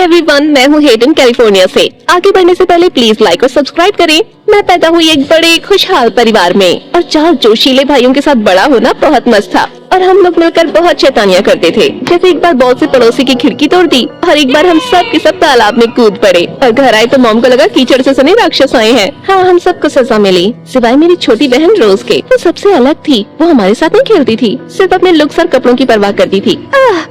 Everyone, मैं हूँ Hayden California से। आगे बढ़ने से पहले प्लीज लाइक और सब्सक्राइब करें। मैं पैदा हुई एक बड़े खुशहाल परिवार में और 4 जोशीले भाइयों के साथ बड़ा होना बहुत मस्त था और हम लोग मिलकर बहुत शैतानियां करते थे। जैसे एक बार बॉल से पड़ोसी की खिड़की तोड़ दी और एक बार हम सब के सब तालाब में कूद पड़े और घर आए तो मॉम को लगा कीचड़ से सने राक्षस आए हैं। हाँ, हम सबको सजा मिली सिवाय मेरी छोटी बहन रोज के। वो सबसे अलग थी, वो हमारे साथ नहीं खेलती थी, सिर्फ अपने लुक्स और कपड़ों की परवाह करती थी।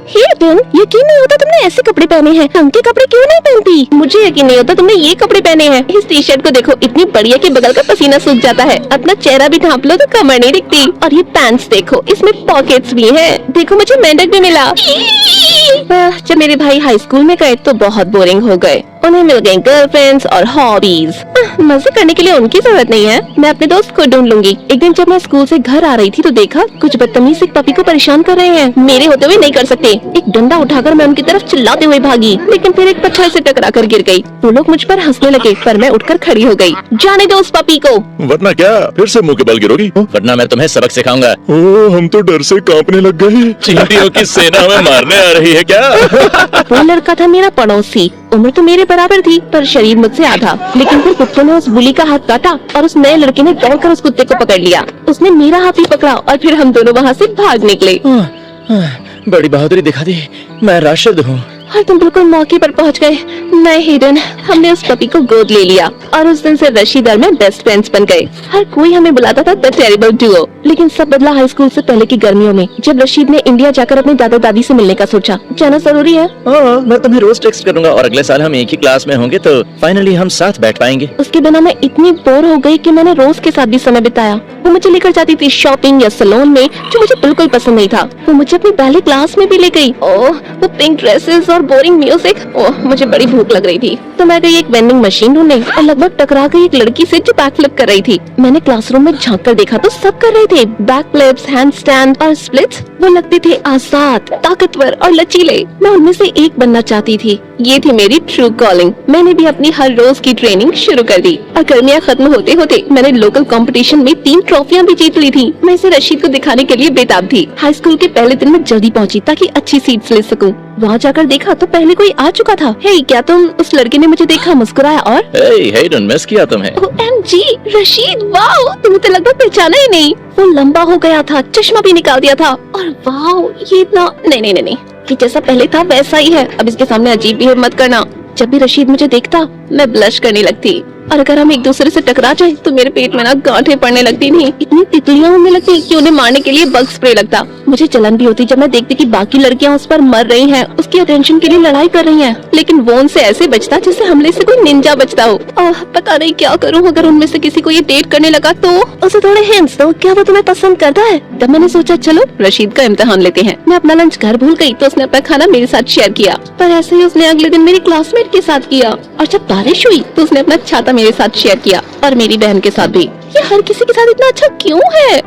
हेडन, यकीन नहीं होता तुमने ऐसे कपड़े पहने हैं, ढंग के कपड़े क्यों नहीं पहनती? मुझे यकीन नहीं होता तुमने ये कपड़े पहने हैं। इस टी शर्ट को देखो, इतनी बढ़िया कि बगल का पसीना सूख जाता है। अपना चेहरा भी ढांप लो तो कमर नहीं दिखती। और ये पैंट्स देखो, इसमें पॉकेट्स भी हैं। देखो मुझे मेंढक भी मिला। जब मेरे भाई हाई स्कूल में गए तो बहुत बोरिंग हो गए। उन्हें मिल गई गर्लफ्रेंड्स और हॉबीज। मजे करने के लिए उनकी जरूरत नहीं है, मैं अपने दोस्त को ढूंढ लूंगी। एक दिन जब मैं स्कूल से घर आ रही थी तो देखा कुछ बदतमीज एक पपी को परेशान कर रहे हैं। मेरे होते हुए नहीं कर सकते। एक डंडा उठाकर मैं उनकी तरफ चिल्लाते हुए भागी, लेकिन फिर एक पत्थर से टकरा कर गिर गई। वो लोग मुझ पर हंसने लगे पर मैं उठकर खड़ी हो गई। जाने दो उस पपी को। वरना क्या फिर से मुंह के बल गिरोगी? वरना मैं तुम्हें सबक सिखाऊंगा। ओह, हम तो डर से कांपने लग गए। चींटियों की सेना हमें मारने आ रही है क्या? वो लड़का था मेरा पड़ोसी। उम्र तो मेरे बराबर थी पर शरीर मुझसे आधा। लेकिन फिर कुत्ते ने उस बुली का हाथ काटा और उस नए लड़के ने दौड़कर उस कुत्ते को पकड़ लिया। उसने मेरा हाथ ही पकड़ा और फिर हम दोनों वहाँ से भाग निकले। बड़ी बहादुरी दिखा दी। मैं राशिद हूँ। और तुम बिल्कुल मौके पर पहुंच गए। मैं हिडन, हमने उस पपी को गोद ले लिया और उस दिन से रशीद और मैं बेस्ट फ्रेंड्स बन गए। हर कोई हमें बुलाता था द टेरिबल डुओ। लेकिन सब बदला हाई स्कूल से पहले की गर्मियों में, जब रशीद ने इंडिया जाकर अपने दादा दादी से मिलने का सोचा। जाना जरूरी है। हाँ, मैं तुम्हें रोज टेक्स्ट करूंगा और अगले साल हम एक ही क्लास में होंगे तो फाइनली हम साथ बैठ पाएंगे। उसके बिना मैं इतनी बोर हो गई कि मैंने रोज के साथ भी समय बिताया। वो मुझे लेकर जाती थी शॉपिंग या सैलून में, जो मुझे बिल्कुल पसंद नहीं था। वो मुझे अपनी पहले क्लास में भी ले गई। ओह, वो पिंक ड्रेसेस और बोरिंग म्यूजिक। ओह, मुझे बड़ी भूख लग रही थी तो मैं गई एक वेंडिंग मशीन ढूंढने और लगभग टकरा गई एक लड़की से जो बैक फ्लिप कर रही थी। मैंने क्लासरूम में झांक कर देखा तो सब कर रहे थे बैक फ्लिप्स, हैंड स्टैंड और स्प्लिट्स। वो लगते थे आजाद, ताकतवर और लचीले। मैं उनमें से एक बनना चाहती थी। ये थी मेरी ट्रू कॉलिंग। मैंने भी अपनी हर रोज की ट्रेनिंग शुरू कर दी और गर्मियाँ खत्म होते होते मैंने लोकल कंपटीशन में 3 ट्रॉफियां भी जीत ली थी। मैं इसे रशीद को दिखाने के लिए बेताब थी। हाई स्कूल के पहले दिन में जल्दी पहुंची ताकि अच्छी सीट्स ले सकूं। वहाँ जाकर देखा तो पहले कोई आ चुका था। हे, क्या तुम? उस लड़के ने मुझे देखा, मुस्कुराया और हेडन, मिस किया तुम्हें। OMG, रशीद, वाओ, तुमने तो लगभग पहचाना ही नहीं। वो लंबा हो गया था, चश्मा भी निकाल दिया था और वाओ, ये इतना नहीं, ये जैसा पहले था वैसा ही है। अब इसके सामने अजीब बिहेव मत करना। जब भी रशीद मुझे देखता मैं ब्लश करने लगती और अगर हम एक दूसरे से टकरा जाए तो मेरे पेट में ना गांठें पड़ने लगती थी। इतनी तितलियां होने लगती कि उन्हें मारने के लिए बग स्प्रे लगता। मुझे जलन भी होती जब मैं देखती कि बाकी लड़कियां उस पर मर रही हैं, उसकी अटेंशन के लिए लड़ाई कर रही हैं। लेकिन वो उनसे ऐसे बचता जैसे हमले से कोई निंजा बचता हो। पता नहीं क्या करूं अगर उनमें से किसी को ये डेट करने लगा तो। उसे थोड़े हिंट्स दो, क्या वो तुम्हें पसंद करता है? तब मैंने सोचा चलो रशीद का इम्तिहान लेते हैं। मैं अपना लंच घर भूल गई तो उसने अपना खाना मेरे साथ शेयर किया, पर ऐसे ही उसने अगले दिन मेरी क्लासमेट के साथ किया। और जब बारिश हुई तो उसने अपना छाता मेरे साथ शेयर किया और मेरी बहन के साथ भी। ये हर किसी के साथ इतना अच्छा क्यों है?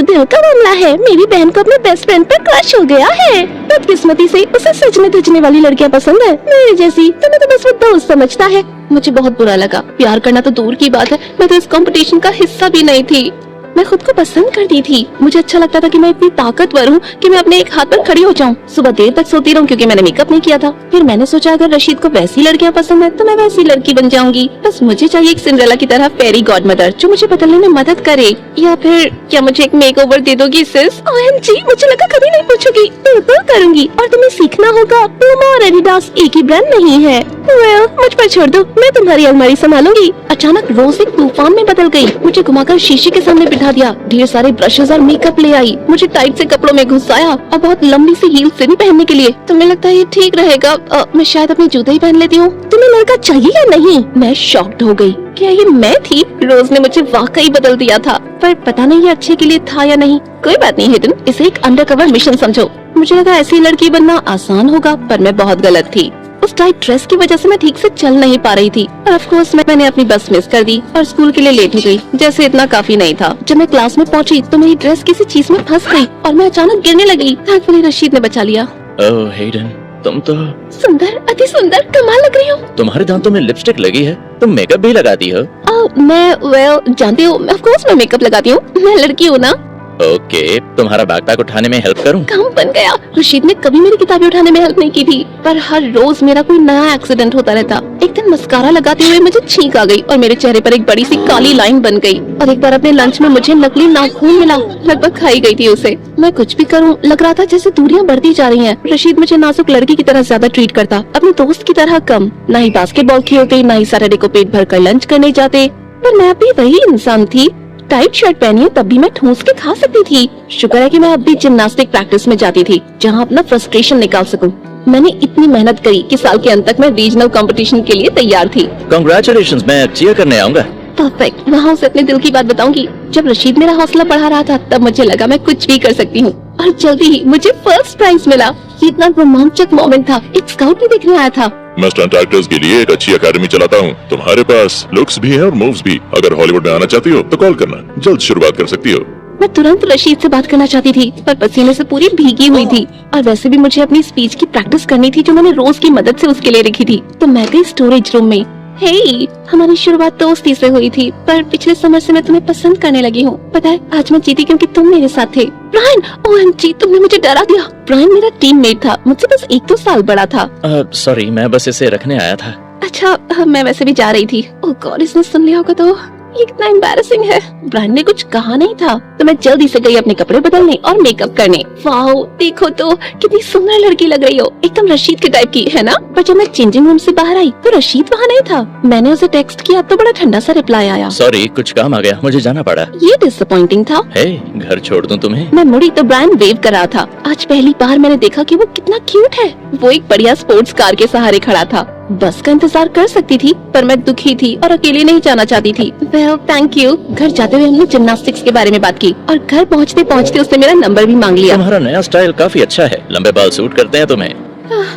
दिल का मामला है। मेरी बहन को अपने बेस्ट फ्रेंड पर क्रश हो गया है। बदकिस्मती से उसे सजने धजने वाली लड़कियां पसंद है, मेरे जैसी। तुम्हें तो बस वो दोस्त समझता है। मुझे बहुत बुरा लगा। प्यार करना तो दूर की बात है, मैं तो इस कंपटीशन का हिस्सा भी नहीं थी। मैं खुद को पसंद करती थी। मुझे अच्छा लगता था कि मैं इतनी ताकतवर हूँ कि मैं अपने एक हाथ पर खड़ी हो जाऊँ। सुबह देर तक सोती रहूँ क्योंकि मैंने मेकअप नहीं किया था। फिर मैंने सोचा अगर रशीद को वैसी लड़कियाँ पसंद है तो मैं वैसी लड़की बन जाऊंगी। बस मुझे चाहिए एक सिंड्रेला की तरह फेरी गॉडमदर जो मुझे बदलने में मदद करे। या फिर क्या मुझे एक मेकओवर दे दोगी सिस? OMG, मुझे लगा कभी नहीं पूछोगी। बिल्कुल करूंगी। और तुम्हें सीखना होगा, पूमा और एडिडास एक ही ब्रांड नहीं है। मुझ पर छोड़ दो, मैं तुम्हारी अलमारी संभालूंगी। अचानक रोज एक तूफान में बदल गई। मुझे घुमाकर शीशे के सामने बिठा दिया, ढेर सारे ब्रशेस और मेकअप ले आई, मुझे टाइट से कपड़ों में घुसाया और बहुत लंबी सी हील से भी पहनने के लिए। तुम्हें लगता है ये ठीक रहेगा? मैं शायद अपने जूते ही पहन लेती हूँ। तुम्हें लड़का चाहिए या नहीं? मैं शॉक्ड हो गई। क्या ये मैं थी? रोज ने मुझे वाकई बदल दिया था, पर पता नहीं ये अच्छे के लिए था या नहीं। कोई बात नहीं हिडन, इसे एक अंडरकवर मिशन समझो। मुझे लगा ऐसी लड़की बनना आसान होगा, पर मैं बहुत गलत थी। उस टाइट ड्रेस की वजह से मैं ठीक से चल नहीं पा रही थी और ऑफ कोर्स मैंने अपनी बस मिस कर दी और स्कूल के लिए लेट हो गई। जैसे इतना काफी नहीं था, जब मैं क्लास में पहुंची तो मेरी ड्रेस किसी चीज में फंस गई और मैं अचानक गिरने लगी। थैंकफुली रशीद ने बचा लिया। ओह हेडन, तुम तो सुंदर, अति सुंदर, कमाल लग रही हो। तुम्हारे दांतों में लिपस्टिक लगी है, तुम मेकअप भी लगाती हो? मैं जानती हूँ, ऑफ कोर्स मैं मेकअप लगाती हूँ, मैं लड़की हूँ ना। ओके, तुम्हारा बैकपैक उठाने में हेल्प करूं? काम बन गया। रशीद ने कभी मेरी किताबें उठाने में हेल्प नहीं की थी, पर हर रोज मेरा कोई नया एक्सीडेंट होता रहता। एक दिन मस्कारा लगाते हुए मुझे छींक आ गई और मेरे चेहरे पर एक बड़ी सी काली लाइन बन गई। और एक बार अपने लंच में मुझे नकली नाखून मिला, लगभग खाई गई थी उसे। मैं कुछ भी करूं, लग रहा था जैसे दूरियां बढ़ती जा रही हैं। रशीद मुझे नाजुक लड़की की तरह ज्यादा ट्रीट करता, अपनी दोस्त की तरह कम। ना ही बास्केटबॉल खेलते, ना ही सैटरडे को पेट भर कर लंच करने जाते। पर मैं भी वही इंसान थी। टाइट शर्ट पहनी है तब भी मैं ठूस के खा सकती थी। शुक्र है कि मैं अब भी जिम्नास्टिक प्रैक्टिस में जाती थी, जहाँ अपना फ्रस्ट्रेशन निकाल सकूं। मैंने इतनी मेहनत करी कि साल के अंत तक मैं रीजनल कंपटीशन के लिए तैयार थी। कांग्रेचुलेशंस, मैं चीयर करने आऊंगा। परफेक्ट। वहाँ उसे अपने दिल की बात बताऊंगी। जब रशीद मेरा हौसला बढ़ा रहा था, तब मुझे लगा मैं कुछ भी कर सकती हूँ। और जल्दी ही मुझे फर्स्ट प्राइज मिला। ये इतना रोमांचक मोमेंट था। एक स्काउट भी देखने आया था। मैं स्टंट एक्टर्स के लिए एक अच्छी एकेडमी चलाता हूँ। तुम्हारे पास लुक्स भी है और मूव्स भी। अगर हॉलीवुड में आना चाहती हो तो कॉल करना, जल्द शुरुआत कर सकती हो। मैं तुरंत रशीद से बात करना चाहती थी, पर पसीने से पूरी भीगी हुई थी। और वैसे भी मुझे अपनी स्पीच की प्रैक्टिस करनी थी, जो मैंने रोज की मदद से उसके लिए लिखी थी। तो मैं गई स्टोरेज रूम में। हे, हमारी शुरुआत दोस्ती से हुई थी, पर पिछले समर से मैं तुम्हें पसंद करने लगी हूँ। पता है, आज मैं जीती क्योंकि तुम मेरे साथ थे। ब्रायन, ओएमजी, तुमने मुझे डरा दिया। ब्रायन मेरा टीममेट था, मुझसे बस 1-2 साल बड़ा था। सॉरी, मैं बस इसे रखने आया था। अच्छा, मैं वैसे भी जा रही थी। ओह गॉड, इसने सुन लिया होगा तो ये कितना एम्बैरेसिंग है। ब्रायन ने कुछ कहा नहीं था, तो मैं जल्दी से गई अपने कपड़े बदलने और मेकअप करने। वाओ, देखो तो कितनी सुंदर लड़की लग रही हो, एकदम रशीद के टाइप की, है ना? पर जब मैं चेंजिंग रूम से बाहर आई तो रशीद वहाँ नहीं था। मैंने उसे टेक्स्ट किया तो बड़ा ठंडा सा रिप्लाई आया। सॉरी, कुछ काम आ गया, मुझे जाना पड़ा। ये डिसअपॉइंटिंग था। हे, घर छोड़ दूं तुम्हें? मैं मुड़ी तो ब्रायन वेव कर रहा था। आज पहली बार मैंने देखा कि वो कितना क्यूट है। वो एक बढ़िया स्पोर्ट्स कार के सहारे खड़ा था। बस का इंतजार कर सकती थी, पर मैं दुखी थी और अकेले नहीं जाना चाहती थी। Well, thank you. घर जाते हुए हमने जिम्नास्टिक्स के बारे में बात की और घर पहुंचते पहुंचते उसने मेरा नंबर भी मांग लिया। तुम्हारा नया स्टाइल काफी अच्छा है, लंबे बाल सूट करते हैं तुम्हें।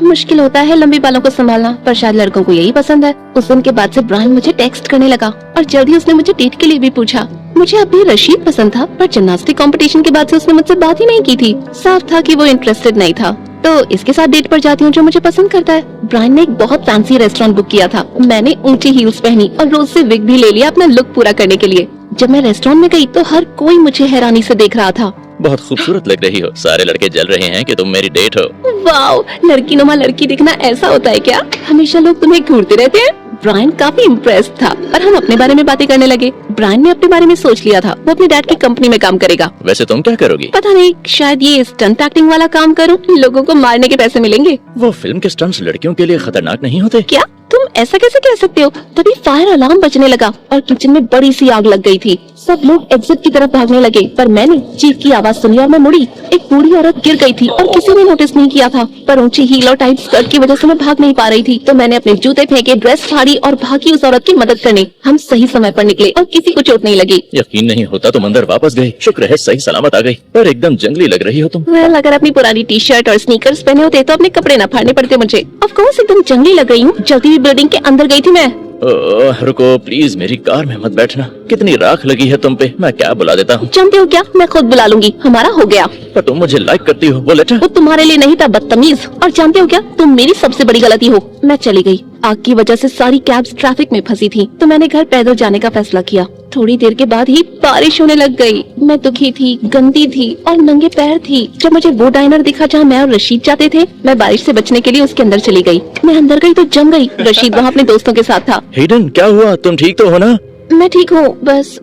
मुश्किल होता है लंबे बालों को संभालना, पर शायद लड़कों को यही पसंद है। उस दिन के बाद से ब्रायन मुझे टेक्स्ट करने लगा और जल्दी उसने मुझे डेट के लिए भी पूछा। मुझे अब भी रशीद पसंद था, पर जिम्नास्टिक कंपटीशन के बाद से उसने मुझसे बात ही नहीं की थी। साफ था कि वो इंटरेस्टेड नहीं था। तो इसके साथ डेट पर जाती हूँ जो मुझे पसंद करता है। ब्रायन ने एक बहुत फैंसी रेस्टोरेंट बुक किया था। मैंने ऊंची हील्स पहनी और रोज से विग भी ले लिया अपना लुक पूरा करने के लिए। जब मैं रेस्टोरेंट में गई तो हर कोई मुझे हैरानी से देख रहा था। बहुत खूबसूरत लग रही हो, सारे लड़के जल रहे हैं कि तुम मेरी डेट हो। वाओ, लड़की नुमा लड़की दिखना ऐसा होता है क्या? हमेशा लोग तुम्हें घूरते रहते हैं। ब्रायन काफी इम्प्रेस्ड था और हम अपने बारे में बातें करने लगे। ब्रायन ने अपने बारे में सोच लिया था, वो अपने डैड की कंपनी में काम करेगा। वैसे तुम क्या करोगी? पता नहीं, शायद ये स्टंट एक्टिंग वाला काम करूं, लोगों को मारने के पैसे मिलेंगे। वो फिल्म के स्टंट्स लड़कियों के लिए खतरनाक नहीं होते? क्या तुम ऐसा कैसे कह सकते हो? तभी फायर अलार्म बजने लगा और किचन में बड़ी सी आग लग गई थी। सब लोग एग्जिट की तरफ भागने लगे, पर मैंने चीख की आवाज सुनी और मैं मुड़ी। एक बूढ़ी औरत गिर गई थी और किसी ने नोटिस नहीं किया था, पर ऊंची हील और टाइट स्कर्ट की वजह से मैं भाग नहीं पा रही थी। तो मैंने अपने जूते फेंके, ड्रेस फाड़ी और भागी उस औरत की मदद करने। हम सही समय पर निकले और किसी को चोट नहीं लगी। यकीन नहीं होता तुम अंदर वापस गए। शुक्र है सही सलामत आ गई, पर एकदम जंगली लग रही हो तुम। वेल, अगर अपनी पुरानी टी शर्ट और स्नीकर्स पहने होते तो अपने कपड़े न फाड़ने पड़ते मुझे। ऑफ कोर्स एकदम जंगली लग रही हूँ। जल्दी भी बिल्डिंग के अंदर गई थी मैं। रुको प्लीज, मेरी कार में मत बैठना। कितनी राख लगी है तुम पे, मैं क्या बुला देता हूँ। जानते हो क्या, मैं खुद बुला लूंगी, हमारा हो गया। पर तुम मुझे लाइक करती हो, वो लेटर। वो तुम्हारे लिए नहीं था, बदतमीज। और जानते हो क्या, तुम मेरी सबसे बड़ी गलती हो। मैं चली गई। आग की वजह से सारी कैब्स ट्रैफिक में फंसी थी, तो मैंने घर पैदल जाने का फैसला किया। थोड़ी देर के बाद ही बारिश होने लग गई। मैं दुखी थी, गंदी थी और नंगे पैर थी। जब मुझे वो डाइनर दिखा जहाँ मैं और रशीद जाते थे, मैं बारिश से बचने के लिए उसके अंदर चली गई। मैं अंदर गई तो जम गई। रशीद वहाँ अपने दोस्तों के साथ था। हेडन, क्या हुआ? तुम ठीक तो हो ना? मैं ठीक हूँ, बस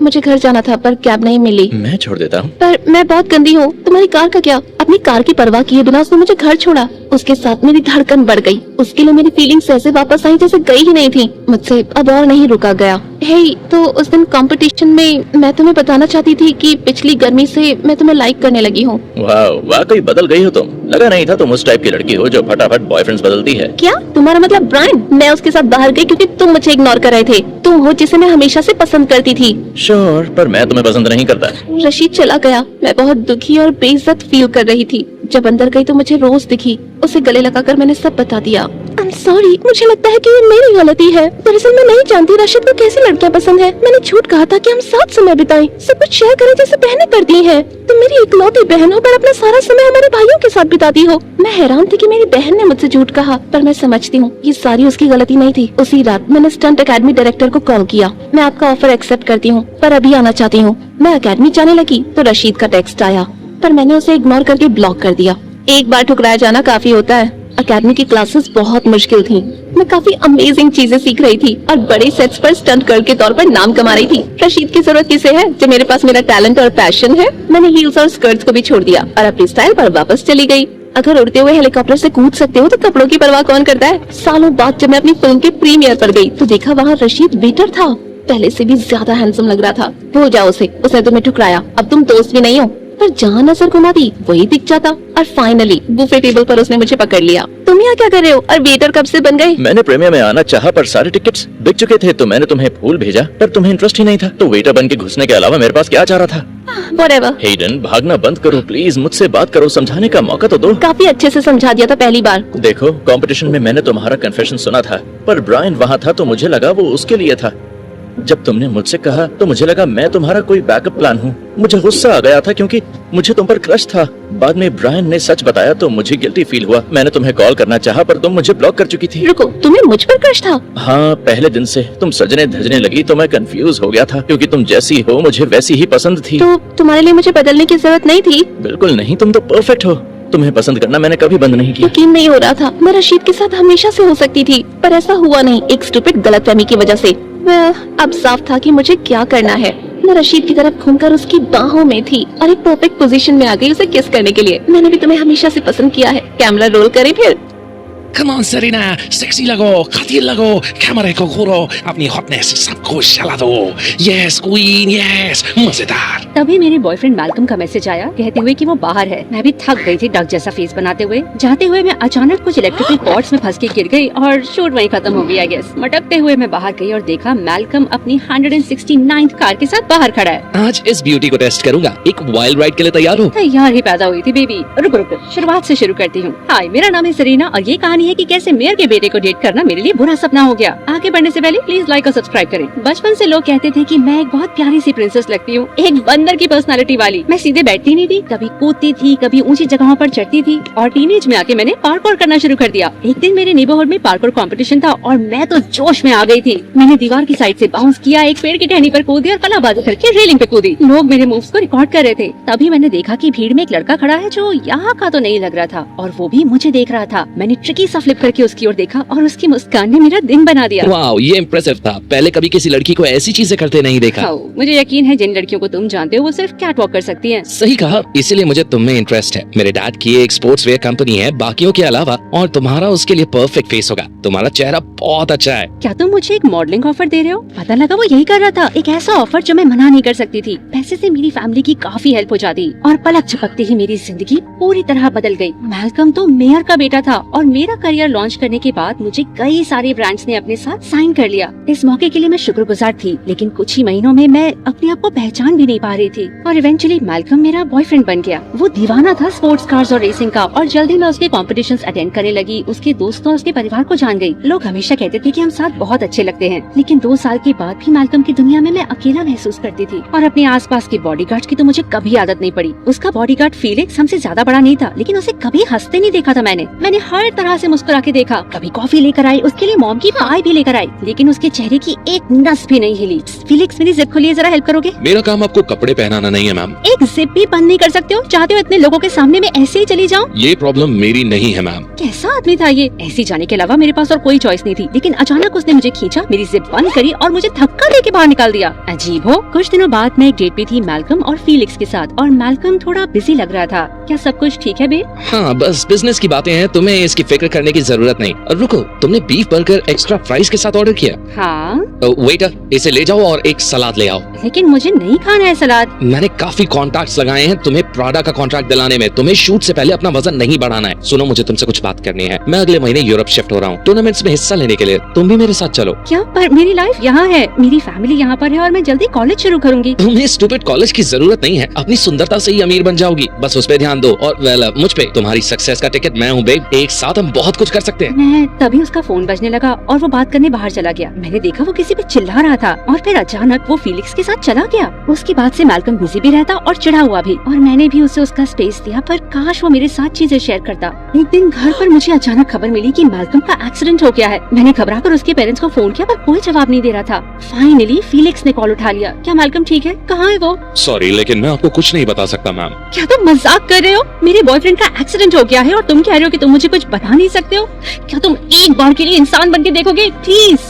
मुझे घर जाना था, पर कैब नहीं मिली। मैं छोड़ देता हूँ। पर मैं बहुत गंदी हूँ। तुम्हारी कार का क्या? अपनी कार की परवाह किए बिना उसने मुझे घर छोड़ा। उसके साथ मेरी धड़कन बढ़ गई। उसके लिए मेरी फीलिंग्स ऐसे वापस आई जैसे गई ही नहीं थी। मुझसे अब और नहीं रुका गया। हे, तो उस दिन कंपटीशन में मैं तुम्हें बताना चाहती थी कि पिछली गर्मी से मैं तुम्हें लाइक करने लगी हूँ। वाह, वाकई बदल गई हो तुम। लगा नहीं था तुम उस टाइप की लड़की हो जो फटाफट बॉयफ्रेंड्स बदलती है। क्या तुम्हारा मतलब ब्रायन? मैं उसके साथ बाहर गई क्योंकि तुम मुझे इग्नोर कर रहे थे। तुम हो जिसे मैं हमेशा से पसंद करती थी। श्योर, पर मैं तुम्हें पसंद नहीं करता। रशीद चला गया। मैं बहुत दुखी और बेइज्जत फील कर रही थी। जब अंदर गई तो मुझे रोज दिखी। उसे गले लगाकर मैंने सब बता दिया। I'm सॉरी, मुझे लगता है कि ये मेरी गलती है। दरअसल मैं नहीं जानती राशिद को कैसी लड़कियां पसंद है। मैंने झूठ कहा था कि हम साथ समय बिताएं, सब कुछ शेयर करें जैसे बहनें करती हैं। तुम मेरी इकलौती बहन हो पर अपना सारा समय हमारे भाइयों के साथ बिताती हो। मैं हैरान थी कि मेरी बहन ने मुझसे झूठ कहा, पर मैं समझती हूँ ये सारी उसकी गलती नहीं थी। उसी रात मैंने स्टंट एकेडमी डायरेक्टर को कॉल किया। मैं आपका ऑफर एक्सेप्ट करती हूँ पर अभी आना चाहती हूँ। मैं एकेडमी जाने लगी तो रशीद का टेक्स्ट आया, पर मैंने उसे इग्नोर करके ब्लॉक कर दिया। एक बार ठुकराया जाना काफी होता है। एकेडमी की क्लासेस बहुत मुश्किल थी। मैं काफी अमेजिंग चीजें सीख रही थी और बड़े सेट्स पर स्टंट गर्ल के तौर पर नाम कमा रही थी। रशीद की जरूरत किसे है जब मेरे पास मेरा टैलेंट और पैशन है। मैंने हील्स और स्कर्ट्स को भी छोड़ दिया और अपनी स्टाइल पर वापस चली गई। अगर उड़ते हुए हेलीकॉप्टर से कूद सकते हो तो कपड़ों की परवाह कौन करता है। सालों बाद जब मैं अपनी फिल्म के प्रीमियर पर गई तो देखा वहाँ रशीद वेटर था। पहले से भी ज्यादा हैंडसम लग रहा था। भूल जाओ उसे, उसने तुम्हें ठुकराया। अब तुम दोस्त भी नहीं हो। पर जहाँ नजर घुमा दी वही दिख जाता। और फाइनली बुफे टेबल पर उसने मुझे पकड़ लिया। तुम यहाँ क्या कर रहे हो और वेटर कब से बन गए? मैंने प्रीमियर में आना चाहा पर सारे टिकट्स बिक चुके थे तो मैंने तुम्हें फूल भेजा, पर तुम्हें इंटरेस्ट ही नहीं था। तो वेटर बन के घुसने के अलावा मेरे पास क्या चाह रहा था? Whatever। हेडन, भागना बंद करो प्लीज, मुझसे बात करो, समझाने का मौका तो दो। काफी अच्छे से समझा दिया था पहली बार। देखो, कंपटीशन में मैंने तुम्हारा कन्फेशन सुना था, पर ब्रायन वहाँ था तो मुझे लगा वो उसके लिए था। जब तुमने मुझसे कहा तो मुझे लगा मैं तुम्हारा कोई बैकअप प्लान हूँ। मुझे गुस्सा आ गया था क्योंकि मुझे तुम पर क्रश था। बाद में ब्रायन ने सच बताया तो मुझे गिल्टी फील हुआ। मैंने तुम्हें कॉल करना चाहा पर तुम मुझे ब्लॉक कर चुकी थी। रुको, तुम्हें मुझ पर क्रश था? हाँ, पहले दिन से तुम सजने धजने लगी तो मैं कंफ्यूज हो गया था क्योंकि तुम जैसी हो मुझे वैसी ही पसंद थी। तो तुम्हारे लिए मुझे बदलने की जरूरत नहीं थी? बिल्कुल नहीं, तुम तो परफेक्ट हो। तुम्हें पसंद करना मैंने कभी बंद नहीं किया। यकीन नहीं हो रहा था। मैं रशीद के साथ हमेशा से हो सकती थी पर ऐसा हुआ नहीं, एक स्टूपिड गलतफहमी की वजह से। अब साफ था कि मुझे क्या करना है। मैं रशीद की तरफ घूमकर उसकी बाहों में थी और एक परफेक्ट पोजीशन में आ गई उसे किस करने के लिए। मैंने भी तुम्हें हमेशा से पसंद किया है। कैमरा रोल करें फिर? Come on सेरेना, सेक्सी लगो, खातिर लगो, कैमरे को घूरो, अपनी हॉटनेस से सबको चला दो। यस क्वीन, यस, मजेदार। तभी मेरे बॉयफ्रेंड मैल्कम का मैसेज आया कहते हुए कि वो बाहर है। मैं भी थक गई थी डक जैसा फेस बनाते हुए। जाते हुए मैं अचानक कुछ इलेक्ट्रिकल कॉर्ड्स में फंस के गिर गई और शूट वहीं खत्म हो गई आई गेस। मटकते हुए मैं बाहर गई और देखा मैल्कम अपनी 169th कार के साथ बाहर खड़ा है। आज इस ब्यूटी को टेस्ट करूंगा। एक वाइल्ड राइड के लिए तैयार हो? तैयार ही पैदा हुई थी बेबी। रुक रुक, शुरुआत से शुरू करती हूँ। हाय, मेरा नाम है सेरेना और ये कहानी है कि कैसे मेयर के बेटे को डेट करना मेरे लिए बुरा सपना हो गया। आगे बढ़ने से पहले प्लीज लाइक और सब्सक्राइब करें। बचपन से लोग कहते थे कि मैं एक बहुत प्यारी सी प्रिंसेस लगती हूँ, एक बंदर की पर्सनालिटी वाली। मैं सीधे बैठती नहीं थी, कभी कूदती थी, कभी ऊंची जगहों पर चढ़ती थी और टीनेज में आके मैंने पार्कोर करना शुरू कर दिया। एक दिन मेरे नेबरहुड में पार्कोर कंपटीशन था और मैं तो जोश में आ गई थी। मैंने दीवार की साइड से बाउंस किया, एक पेड़ की टहनी पर कूदी और कलाबाजी करके रेलिंग पे कूदी। लोग मेरे मूव्स को रिकॉर्ड कर रहे थे। तभी मैंने देखा कि भीड़ में एक लड़का खड़ा है जो यहाँ का तो नहीं लग रहा था और वो भी मुझे देख रहा था। मैंने ट्रिकी सा फ्लिप करके उसकी ओर देखा और उसकी मुस्कान ने मेरा दिन बना दिया। वाओ, ये इम्प्रेसिव था। पहले कभी किसी लड़की को ऐसी चीजें करते नहीं देखा। मुझे यकीन है जिन लड़कियों को तुम जानते हो वो सिर्फ कैट वॉक कर सकती हैं। सही कहा, इसीलिए मुझे तुम में इंटरेस्ट है। मेरे डैड की एक स्पोर्ट्स वेयर कंपनी है बाकियों के अलावा, और तुम्हारा उसके लिए परफेक्ट फेस होगा। तुम्हारा चेहरा बहुत अच्छा है। क्या तुम मुझे एक मॉडलिंग ऑफर दे रहे हो? पता लगा वो यही कर रहा था, एक ऐसा ऑफर जो मैं मना नहीं कर सकती थी। पैसे से मेरी फैमिली की काफी हेल्प हो जाती और पलक झपकते ही मेरी जिंदगी पूरी तरह बदल गई। मैल्कम तो मेयर का बेटा था और मेरा करियर लॉन्च करने के बाद मुझे कई सारे ब्रांड्स ने अपने साथ साइन कर लिया। इस मौके के लिए मैं शुक्रगुजार थी, लेकिन कुछ ही महीनों में मैं अपने आप को पहचान भी नहीं पा रही थी और इवेंचुअली मैल्कम मेरा बॉयफ्रेंड बन गया। वो दीवाना था स्पोर्ट्स कार्स और रेसिंग का और जल्दी मैं उसके कॉम्पिटिशन्स अटेंड करने लगी। उसके दोस्तों और उसके परिवार को जान गई। लोग हमेशा कहते थे कि हम साथ बहुत अच्छे लगते हैं, लेकिन 2 साल के बाद भी मैल्कम की दुनिया में मैं अकेला महसूस करती थी और अपने आसपास के बॉडीगार्ड्स की तो मुझे कभी आदत नहीं पड़ी। उसका बॉडीगार्ड फीलिक्स हमसे ज्यादा बड़ा नहीं था, लेकिन उसे कभी हंसते नहीं देखा था मैंने हर तरह से मुस्कुरा के देखा। कभी कॉफी लेकर आई, उसके लिए मॉम की पाई भी लेकर आई, लेकिन उसके चेहरे की एक नस भी नहीं हिली। फीलिक्स, मेरी जिप खोलिए जरा, हेल्प करोगे? मेरा काम आपको कपड़े पहनाना नहीं है मैम। एक जिप भी बंद नहीं कर सकते हो? चाहते हो इतने लोगों के सामने मैं ऐसे ही चली जाऊँ? ये प्रॉब्लम मेरी नहीं है मैम। कैसा आदमी था ये? ऐसे जाने के अलावा मेरे पास और कोई चॉइस नहीं थी, लेकिन अचानक उसने मुझे खींचा, मेरी जिप बंद करी और मुझे धक्का देके बाहर निकाल दिया। अजीब हो। कुछ दिनों बाद मैं एक डेट पे थी मैल्कम और फीलिक्स के साथ और मैल्कम थोड़ा बिजी लग रहा था। क्या सब कुछ ठीक है बे? हाँ, बस बिजनेस की बातें हैं, तुम्हें इसकी फिक्र करने की जरूरत नहीं। और रुको, तुमने बीफ बर्गर एक्स्ट्रा फ्राइज के साथ ऑर्डर किया? हाँ। वेटर, इसे ले जाओ और एक सलाद ले आओ। लेकिन मुझे नहीं खाना है सलाद। मैंने काफी कॉन्टैक्ट्स लगाए हैं तुम्हें प्राडा का कॉन्ट्रैक्ट दिलाने में। तुम्हें शूट से पहले अपना वजन नहीं बढ़ाना है। सुनो, मुझे तुमसे कुछ बात करनी है। मैं अगले महीने यूरोप शिफ्ट हो रहा हूँ टूर्नामेंट्स में हिस्सा लेने के लिए। तुम भी मेरे साथ चलो। क्या? पर मेरी लाइफ यहाँ है, मेरी फैमिली यहाँ पर है और मैं जल्दी कॉलेज शुरू करूंगी। तुम्हें स्टूपिड कॉलेज की जरूरत नहीं है। अपनी सुंदरता से ही अमीर बन जाओगी, बस उस पे ध्यान दो। और वेल, मुझ पे तुम्हारी सक्सेस का टिकट मैं हूँ बेब। एक साथ हम बहुत कुछ कर सकते हैं। मैं तभी उसका फोन बजने लगा और वो बात करने बाहर चला गया। मैंने देखा वो किसी पे चिल्ला रहा था और फिर अचानक वो फीलिक्स के साथ चला गया। उसके बाद से मैल्कम बिजी भी रहता और चिढ़ा हुआ भी, और मैंने भी उसे उसका स्पेस दिया, पर काश वो मेरे साथ चीजें शेयर करता। एक दिन घर पर मुझे अचानक खबर मिली कि मैल्कम का एक्सीडेंट हो गया है। मैंने घबराकर उसके पेरेंट्स को फोन किया पर कोई जवाब नहीं दे रहा था। फाइनली फीलिक्स ने कॉल उठा लिया। क्या मैल्कम ठीक है? कहाँ है वो? सॉरी, लेकिन मैं आपको कुछ नहीं बता सकता मैम। क्या तुम मजाक कर रहे हो? मेरे बॉयफ्रेंड का एक्सीडेंट हो गया है और तुम कह रहे हो कि तुम मुझे कुछ बता नहीं सकते हो? क्या तुम एक बार के लिए इंसान बन के देखोगे प्लीज?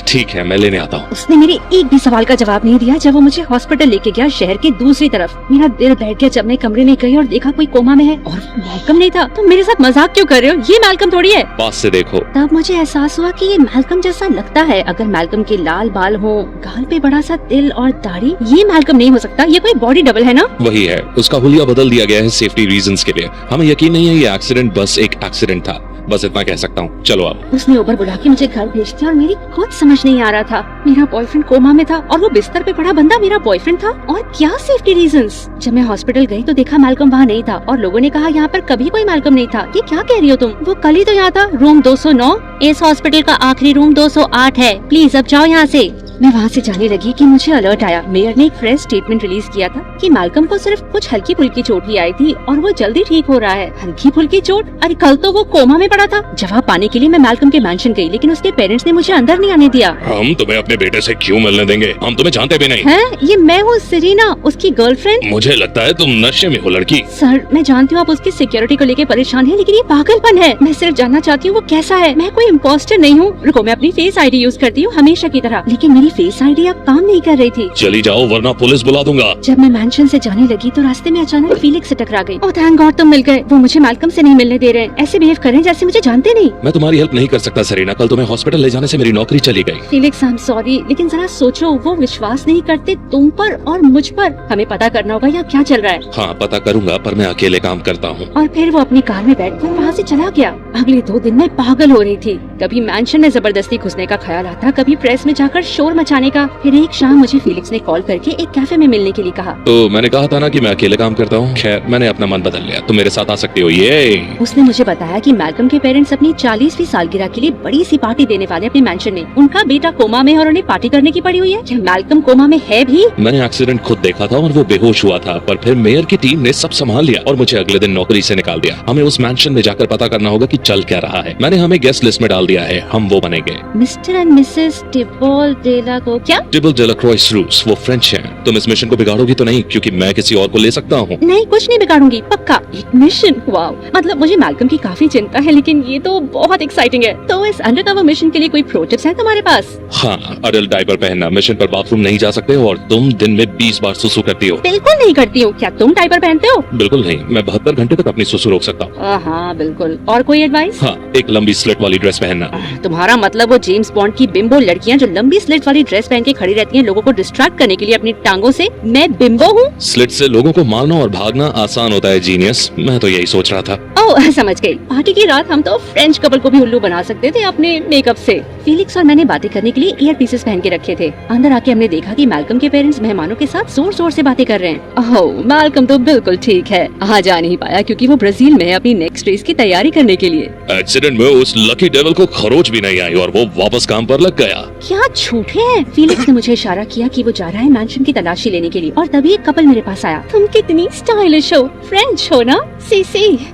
ठीक है, मैं लेने आता हूँ। उसने मेरे एक भी सवाल का जवाब नहीं दिया जब वो मुझे हॉस्पिटल लेके गया शहर के दूसरी तरफ। मेरा दिल बैठ गया जब मैं कमरे में गई और देखा कोई कोमा में है और वो मैल्कम नहीं था। तुम मेरे साथ मजाक क्यों कर रहे हो? ये मैल्कम थोड़ी है। पास से देखो। तब मुझे एहसास हुआ कि ये मैल्कम जैसा लगता है। अगर मैल्कम के लाल बाल हो, गाल पे बड़ा सा तिल और दाढ़ी, ये मैल्कम नहीं हो सकता। ये कोई बॉडी डबल है ना? वही है, उसका हुलिया बदल दिया गया है सेफ्टी रीजंस के लिए। हमें यकीन नहीं है ये एक्सीडेंट बस एक एक्सीडेंट था, बस इतना कह सकता हूँ। चलो अब। उसने ऊपर बुला के मुझे घर भेज दिया और मेरी कुछ समझ नहीं आ रहा था। मेरा बॉयफ्रेंड कोमा में था और वो बिस्तर पे पड़ा बंदा मेरा बॉयफ्रेंड था। और क्या सेफ्टी रीजंस? जब मैं हॉस्पिटल गई तो देखा मैल्कम वहाँ नहीं था और लोगों ने कहा यहाँ पर कभी कोई मैल्कम नहीं था। ये क्या कह रही हो तुम? वो कल ही तो यहाँ था, रूम 209। इस हॉस्पिटल का आखिरी रूम 208 है। प्लीज अब जाओ यहाँ से। मैं वहाँ से जाने लगी कि मुझे अलर्ट आया। मेयर ने एक फ्रेश स्टेटमेंट रिलीज किया था कि मैल्कम को सिर्फ कुछ हल्की फुल्की चोट ही आई थी और वो जल्दी ठीक हो रहा है। हल्की फुल्की चोट? अरे कल तो वो कोमा में पड़ा था। जवाब पाने के लिए मैं मैल्कम के मैंशन गई, लेकिन उसके पेरेंट्स ने मुझे अंदर नहीं आने दिया। हम तुम्हें अपने बेटे से क्यों मिलने देंगे? हम तुम्हें जानते भी नहीं। हैं? ये मैं हूँ सेरेना, उसकी गर्लफ्रेंड। मुझे लगता है तुम नशे में हो लड़की। सर, मैं जानती हूँ आप उसकी सिक्योरिटी को लेके परेशान हैं, लेकिन ये पागलपन है। मैं सिर्फ जानना चाहती हूँ वो कैसा है। मैं कोई इम्पोस्टर नहीं हूँ। रुको, मैं अपनी फेस आईडी यूज करती हूँ हमेशा की तरह, लेकिन मेरी फेस आईडी अब काम नहीं कर रही थी। चली जाओ वरना पुलिस बुला दूंगा। जब मैं मैंशन से जाने लगी तो रास्ते में अचानक फीलिक्स से टकरा गई। ओह थैंक गॉड तुम मिल गए। वो मुझे मैल्कम से नहीं मिलने दे रहे हैं। ऐसे बिहेव करें जैसे मुझे जानते नहीं। मैं तुम्हारी हेल्प नहीं कर सकता सरीना, कल तुम्हें हॉस्पिटल ले जाने से मेरी नौकरी चली गई। फीलिक्स आई एम सॉरी, लेकिन जरा सोचो, वो विश्वास नहीं करते तुम पर और मुझ पर। हमें पता करना होगा यहाँ क्या चल रहा है। हाँ पता करूंगा, पर मैं अकेले काम करता हूँ। और फिर वो अपनी कार में बैठकर वहाँ से चला गया। अगले 2 दिन मैं पागल हो रही थी। कभी मैंशन में जबरदस्ती घुसने का ख्याल आता, कभी प्रेस में जाकर शोर मचाने का। फिर एक शाम मुझे फीलिक्स ने कॉल करके एक कैफे में मिलने के लिए कहा। तो मैंने कहा था ना कि मैं अकेले काम करता हूँ। खैर मैंने अपना मन बदल लिया, तुम मेरे साथ आ सकती हो। ये उसने मुझे बताया कि मैल्कम के पेरेंट्स अपनी 40वीं सालगिरह के लिए बड़ी सी पार्टी देने वाले अपने मैंशन में। उनका बेटा कोमा में और उन्हें पार्टी करने की पड़ी हुई है। क्या मैल्कम कोमा में है भी? मैंने एक्सीडेंट खुद देखा था और वो बेहोश हुआ था, पर फिर मेयर की टीम ने सब संभाल लिया और मुझे अगले दिन नौकरी से निकाल दिया। हमें उस मैंशन में जाकर पता करना होगा कि चल क्या रहा है। मैंने हमें गेस्ट लिस्ट में डाल दिया है, हम वो बनेंगे। मिस्टर एंड मिसेस टिबोल डेला को क्या? टिबल डेलाक्रॉइस रूस, वो फ्रेंच हैं। तुम इस मिशन को बिगाड़ोगी तो नहीं, क्योंकि मैं किसी और को ले सकता हूँ। नहीं, कुछ नहीं बिगाड़ूंगी, पक्का। एक मिशन? वाओ, मतलब मुझे मैल्कम की काफी चिंता है, लेकिन ये तो बहुत एक्साइटिंग है। तो इस अंडरकवर मिशन के लिए कोई प्रो टिप्स है तुम्हारे पास? हाँ, अडल्ट डायपर पहनना, मिशन पर बाथरूम नहीं जा सकते हो और तुम दिन में 20 बार सुसु करती हो। बिल्कुल नहीं करती हूँ। क्या तुम डायपर पहनते हो? बिल्कुल नहीं, मैं 72 घंटे तक अपनी सुसु रोक सकता हूँ। हाँ बिल्कुल। और कोई एडवाइस? हाँ, एक लंबी स्लिट वाली ड्रेस पहनना। तुम्हारा मतलब वो जेम्स बॉन्ड की बिम्बो लड़कियाँ जो लंबी स्लिट वाली ड्रेस पहन के खड़ी रहती हैं लोगों को डिस्ट्रैक्ट करने के लिए अपनी टांगों से? मैं बिम्बो हूँ? स्लिट से लोगों को मारना और भागना आसान होता है जीनियस। मैं तो यही सोच रहा था। ओह समझ गई। पार्टी की रात हम तो फ्रेंच कपल को भी उल्लू बना सकते थे अपने मेकअप से। फीलिक्स और मैंने बातें करने के लिए ईयर पीसेस पहन के रखे थे। अंदर आके हमने देखा कि मैल्कम के पेरेंट्स मेहमानों के साथ जोर जोर से बातें कर रहे हैं। ओह मैल्कम तो बिल्कुल ठीक है, आ जा नहीं पाया क्योंकि वो ब्राजील में अपनी नेक्स्ट रेस की तैयारी करने के लिए। एक्सीडेंट में उस लकी डेविल को खरोच भी नहीं आई और वो वापस काम पर लग गया। क्या झूठे हैं? फीलिक्स ने मुझे इशारा किया कि वो जा रहा है मैंशन की तलाशी लेने के लिए और तभी एक कपल मेरे पास आया। तुम कितनी स्टाइलिश हो, फ्रेंच हो ना? सी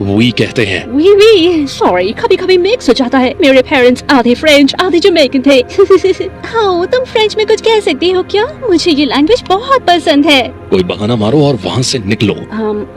वही कहते हैं। वी सॉरी, कभी कभी मिक्स हो जाता है। मेरे पेरेंट्स आधे फ्रेंच आधे जमैकन थे। हाँ तुम फ्रेंच में कुछ कह सकती हो क्या? मुझे ये लैंग्वेज बहुत पसंद है। कोई बहाना मारो और वहाँ से निकलो।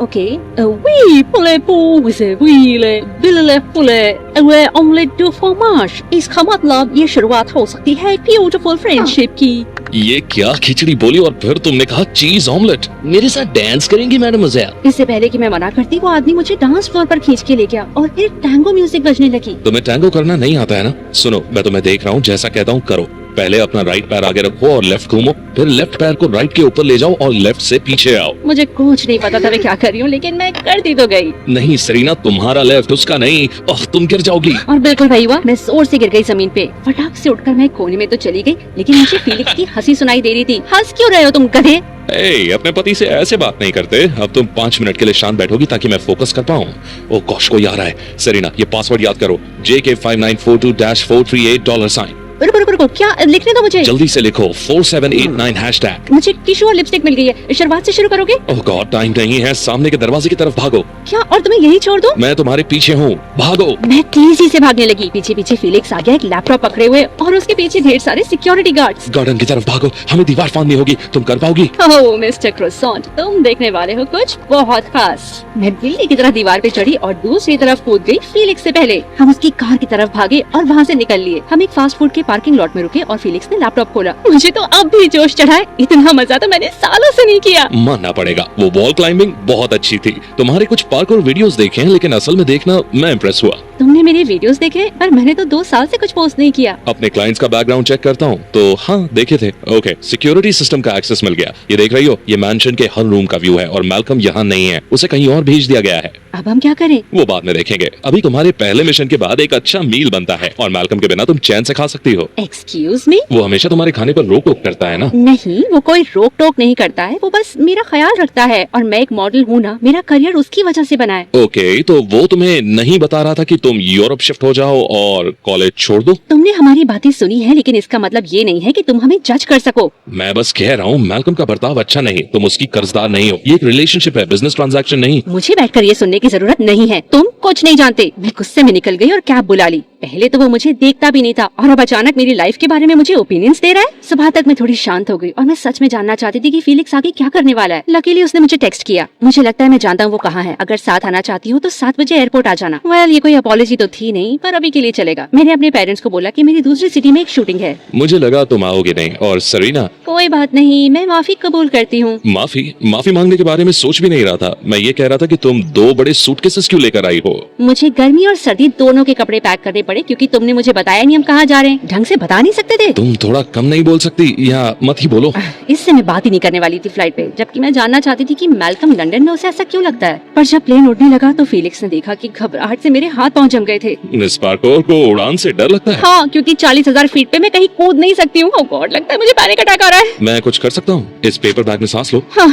Okay. Oui, parlez-vous, oui, le बिल्ले फुले वे ऑमलेट दो फ्रोमाज। इसका मतलब ये शुरुआत हो सकती है ब्यूटीफुल फ्रेंडशिप की। ये क्या खिचड़ी बोली और फिर तुमने कहा चीज ऑमलेट। मेरे साथ डांस करेंगी मैडमोज़ेल? इससे पहले कि मैं मना करती वो आदमी मुझे डांस फ्लोर पर खींच के ले गया और फिर टैंगो म्यूजिक बजने लगी। तुम्हें टैंगो करना नहीं आता है ना? सुनो, मैं तुम्हें देख रहा हूँ, जैसा कहता हूँ करो। पहले अपना राइट पैर आगे रखो और लेफ्ट घूमो, फिर लेफ्ट पैर को राइट के ऊपर ले जाओ और लेफ्ट से पीछे आओ। मुझे कुछ नहीं पता था मैं क्या कर रही हूँ, लेकिन मैं करती तो गई। नहीं सरीना, तुम्हारा लेफ्ट उसका नहीं। ओह, तुम गिर जाओगी। और बिल्कुल वही हुआ, मैं जोर से गिर गई जमीन पे। फटाक से उठकर मैं कोने में तो चली गई, लेकिन मुझे फीलिक्स की हंसी सुनाई दे रही थी। हंस क्यों रहे हो तुम गधे? ए, अपने पति से ऐसे बात नहीं करते। अब तुम 5 मिनट के लिए शांत बैठोगी ताकि मैं फोकस कर पाऊँ। ओह गॉश, कोई आ रहा है। सरीना, ये पासवर्ड याद करो, JK5942-438 रुको रुको रुको, क्या लिखने दो मुझे। जल्दी से लिखो 4789 हैशटैग। मुझे टिश्यू और लिपस्टिक मिल गई है, शुरुआत से शुरू करोगे? ओह गॉड, टाइम नहीं है। सामने के दरवाजे की तरफ भागो। क्या, और तुम्हें यही छोड़ दूं? मैं तुम्हारे पीछे हूँ, भागो। मैं तेजी से भागने लगी। पीछे पीछे फीलिक्स आ गया, एक लैपटॉप पकड़े हुए, और उसके पीछे ढेर सारे सिक्योरिटी गार्ड्स। गार्डन की तरफ भागो, हमें दीवार फांदनी होगी। तुम कर पाओगी? ओह मिस्टर क्रोसॉन्ट, तुम देखने वाले हो कुछ बहुत खास। मैं बिल्ली की तरह दीवार पे चढ़ी और दूसरी तरफ कूद गई फीलिक्स से पहले। हम उसकी कार की तरफ भागे और वहाँ से निकल लिए। हम एक फास्ट फूड के पार्किंग लॉट में रुके और फीलिक्स ने लैपटॉप खोला। मुझे तो अब भी जोश चढ़ा है, इतना मजा तो मैंने सालों से नहीं किया। मानना पड़ेगा, वो वॉल क्लाइंबिंग बहुत अच्छी थी। तुम्हारे कुछ पार्कोर वीडियोस देखे हैं, लेकिन असल में देखना मैं इम्प्रेस हुआ। तुमने मेरे वीडियोस देखे? पर मैंने तो 2 साल से कुछ पोस्ट नहीं किया। अपने क्लाइंट्स का बैकग्राउंड चेक करता हूँ तो हाँ, देखे थे। ओके, सिक्योरिटी सिस्टम का एक्सेस मिल गया। ये देख रही हो, ये मैंशन के हर रूम का व्यू है और मैल्कम यहाँ नहीं है, उसे कहीं और भेज दिया गया है। अब हम क्या करें? वो बाद में देखेंगे। अभी तुम्हारे पहले मिशन के बाद एक अच्छा मील बनता है और मैल्कम के बिना तुम चैन से खा सकती हो। Excuse me? वो हमेशा तुम्हारे खाने पर रोक टोक करता है ना? नहीं, वो कोई रोक टोक नहीं करता है, वो बस मेरा ख्याल रखता है। और मैं एक मॉडल हूँ ना, मेरा करियर उसकी वजह से बना है। ओके, तो वो तुम्हें नहीं बता रहा था कि तुम यूरोप शिफ्ट हो जाओ और कॉलेज छोड़ दो? तुमने हमारी बातें सुनी है, लेकिन इसका मतलब ये नहीं है कि तुम हमें जज कर सको। मैं बस कह रहा हूँ, मैल्कम का बर्ताव अच्छा नहीं। तुम उसकी कर्जदार नहीं हो, ये एक रिलेशनशिप है, बिजनेस ट्रांजैक्शन नहीं। मुझे बैठकर ये सुनने की जरूरत नहीं है, तुम कुछ नहीं जानते। मैं गुस्से में निकल गई और कैब बुला ली। पहले तो वो मुझे देखता भी नहीं था और अब अचानक मेरी लाइफ के बारे में मुझे ओपिनियंस दे रहा है। सुबह तक मैं थोड़ी शांत हो गई और मैं सच में जानना चाहती थी कि फीलिक्स आगे क्या करने वाला है। लकीली उसने मुझे टेक्स्ट किया। मुझे लगता है मैं जानता हूँ वो कहाँ है। अगर साथ आना चाहती हूँ तो 7 बजे एयरपोर्ट आ जाना। वेल, ये कोई अपॉलॉजी तो थी नहीं, पर अभी के लिए चलेगा। मैंने अपने पेरेंट्स को बोला कि मेरी दूसरी सिटी में एक शूटिंग है। मुझे लगा तुम आओगे नहीं। और सरीना? कोई बात नहीं, मैं माफी कबूल करती हूँ। माफी मांगने के बारे में सोच भी नहीं रहा था। मैं ये कह रहा था कि तुम 2 बड़े सूटकेसेस क्यों लेकर आई हो? मुझे गर्मी और सर्दी दोनों के कपड़े पैक करने पड़े क्योंकि तुमने मुझे बताया नहीं हम कहाँ जा रहे हैं। ढंग से बता नहीं सकते थे? तुम थोड़ा कम नहीं बोल सकती या मत ही बोलो? इससे मैं बात ही नहीं करने वाली थी फ्लाइट पे, जबकि मैं जानना चाहती थी कि मैल्कम लंदन में उसे ऐसा क्यों लगता है। पर जब प्लेन उड़ने लगा तो फीलिक्स ने देखा कि घबराहट से मेरे हाथ पांव जम गए थे। मिस पार्कोर को उड़ान से डर लगता है? हाँ, क्योंकि 40,000 फीट पे मैं कहीं कूद नहीं सकती हूँ। ओह गॉड, लगता है मुझे पैनिक अटैक आ रहा है। मैं कुछ कर सकता हूँ? इस पेपर बैग में सांस लो। हाँ,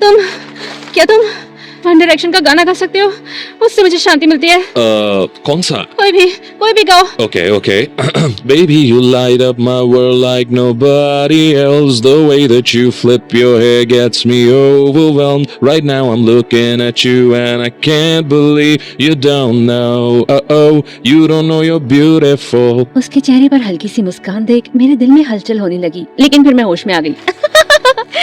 तुम वन डायरेक्शन का गाना गा सकते हो? उससे मुझे शांति मिलती है। कौन सा? कोई भी गाओ। Okay. Baby, you light up my world like nobody else. The way that you flip your hair gets me overwhelmed. Right now I'm looking at you and I can't believe you don't know. Oh, you don't know you're beautiful. उसके चेहरे पर हल्की सी मुस्कान देख मेरे दिल में हलचल होने लगी, लेकिन फिर मैं होश में आ गई।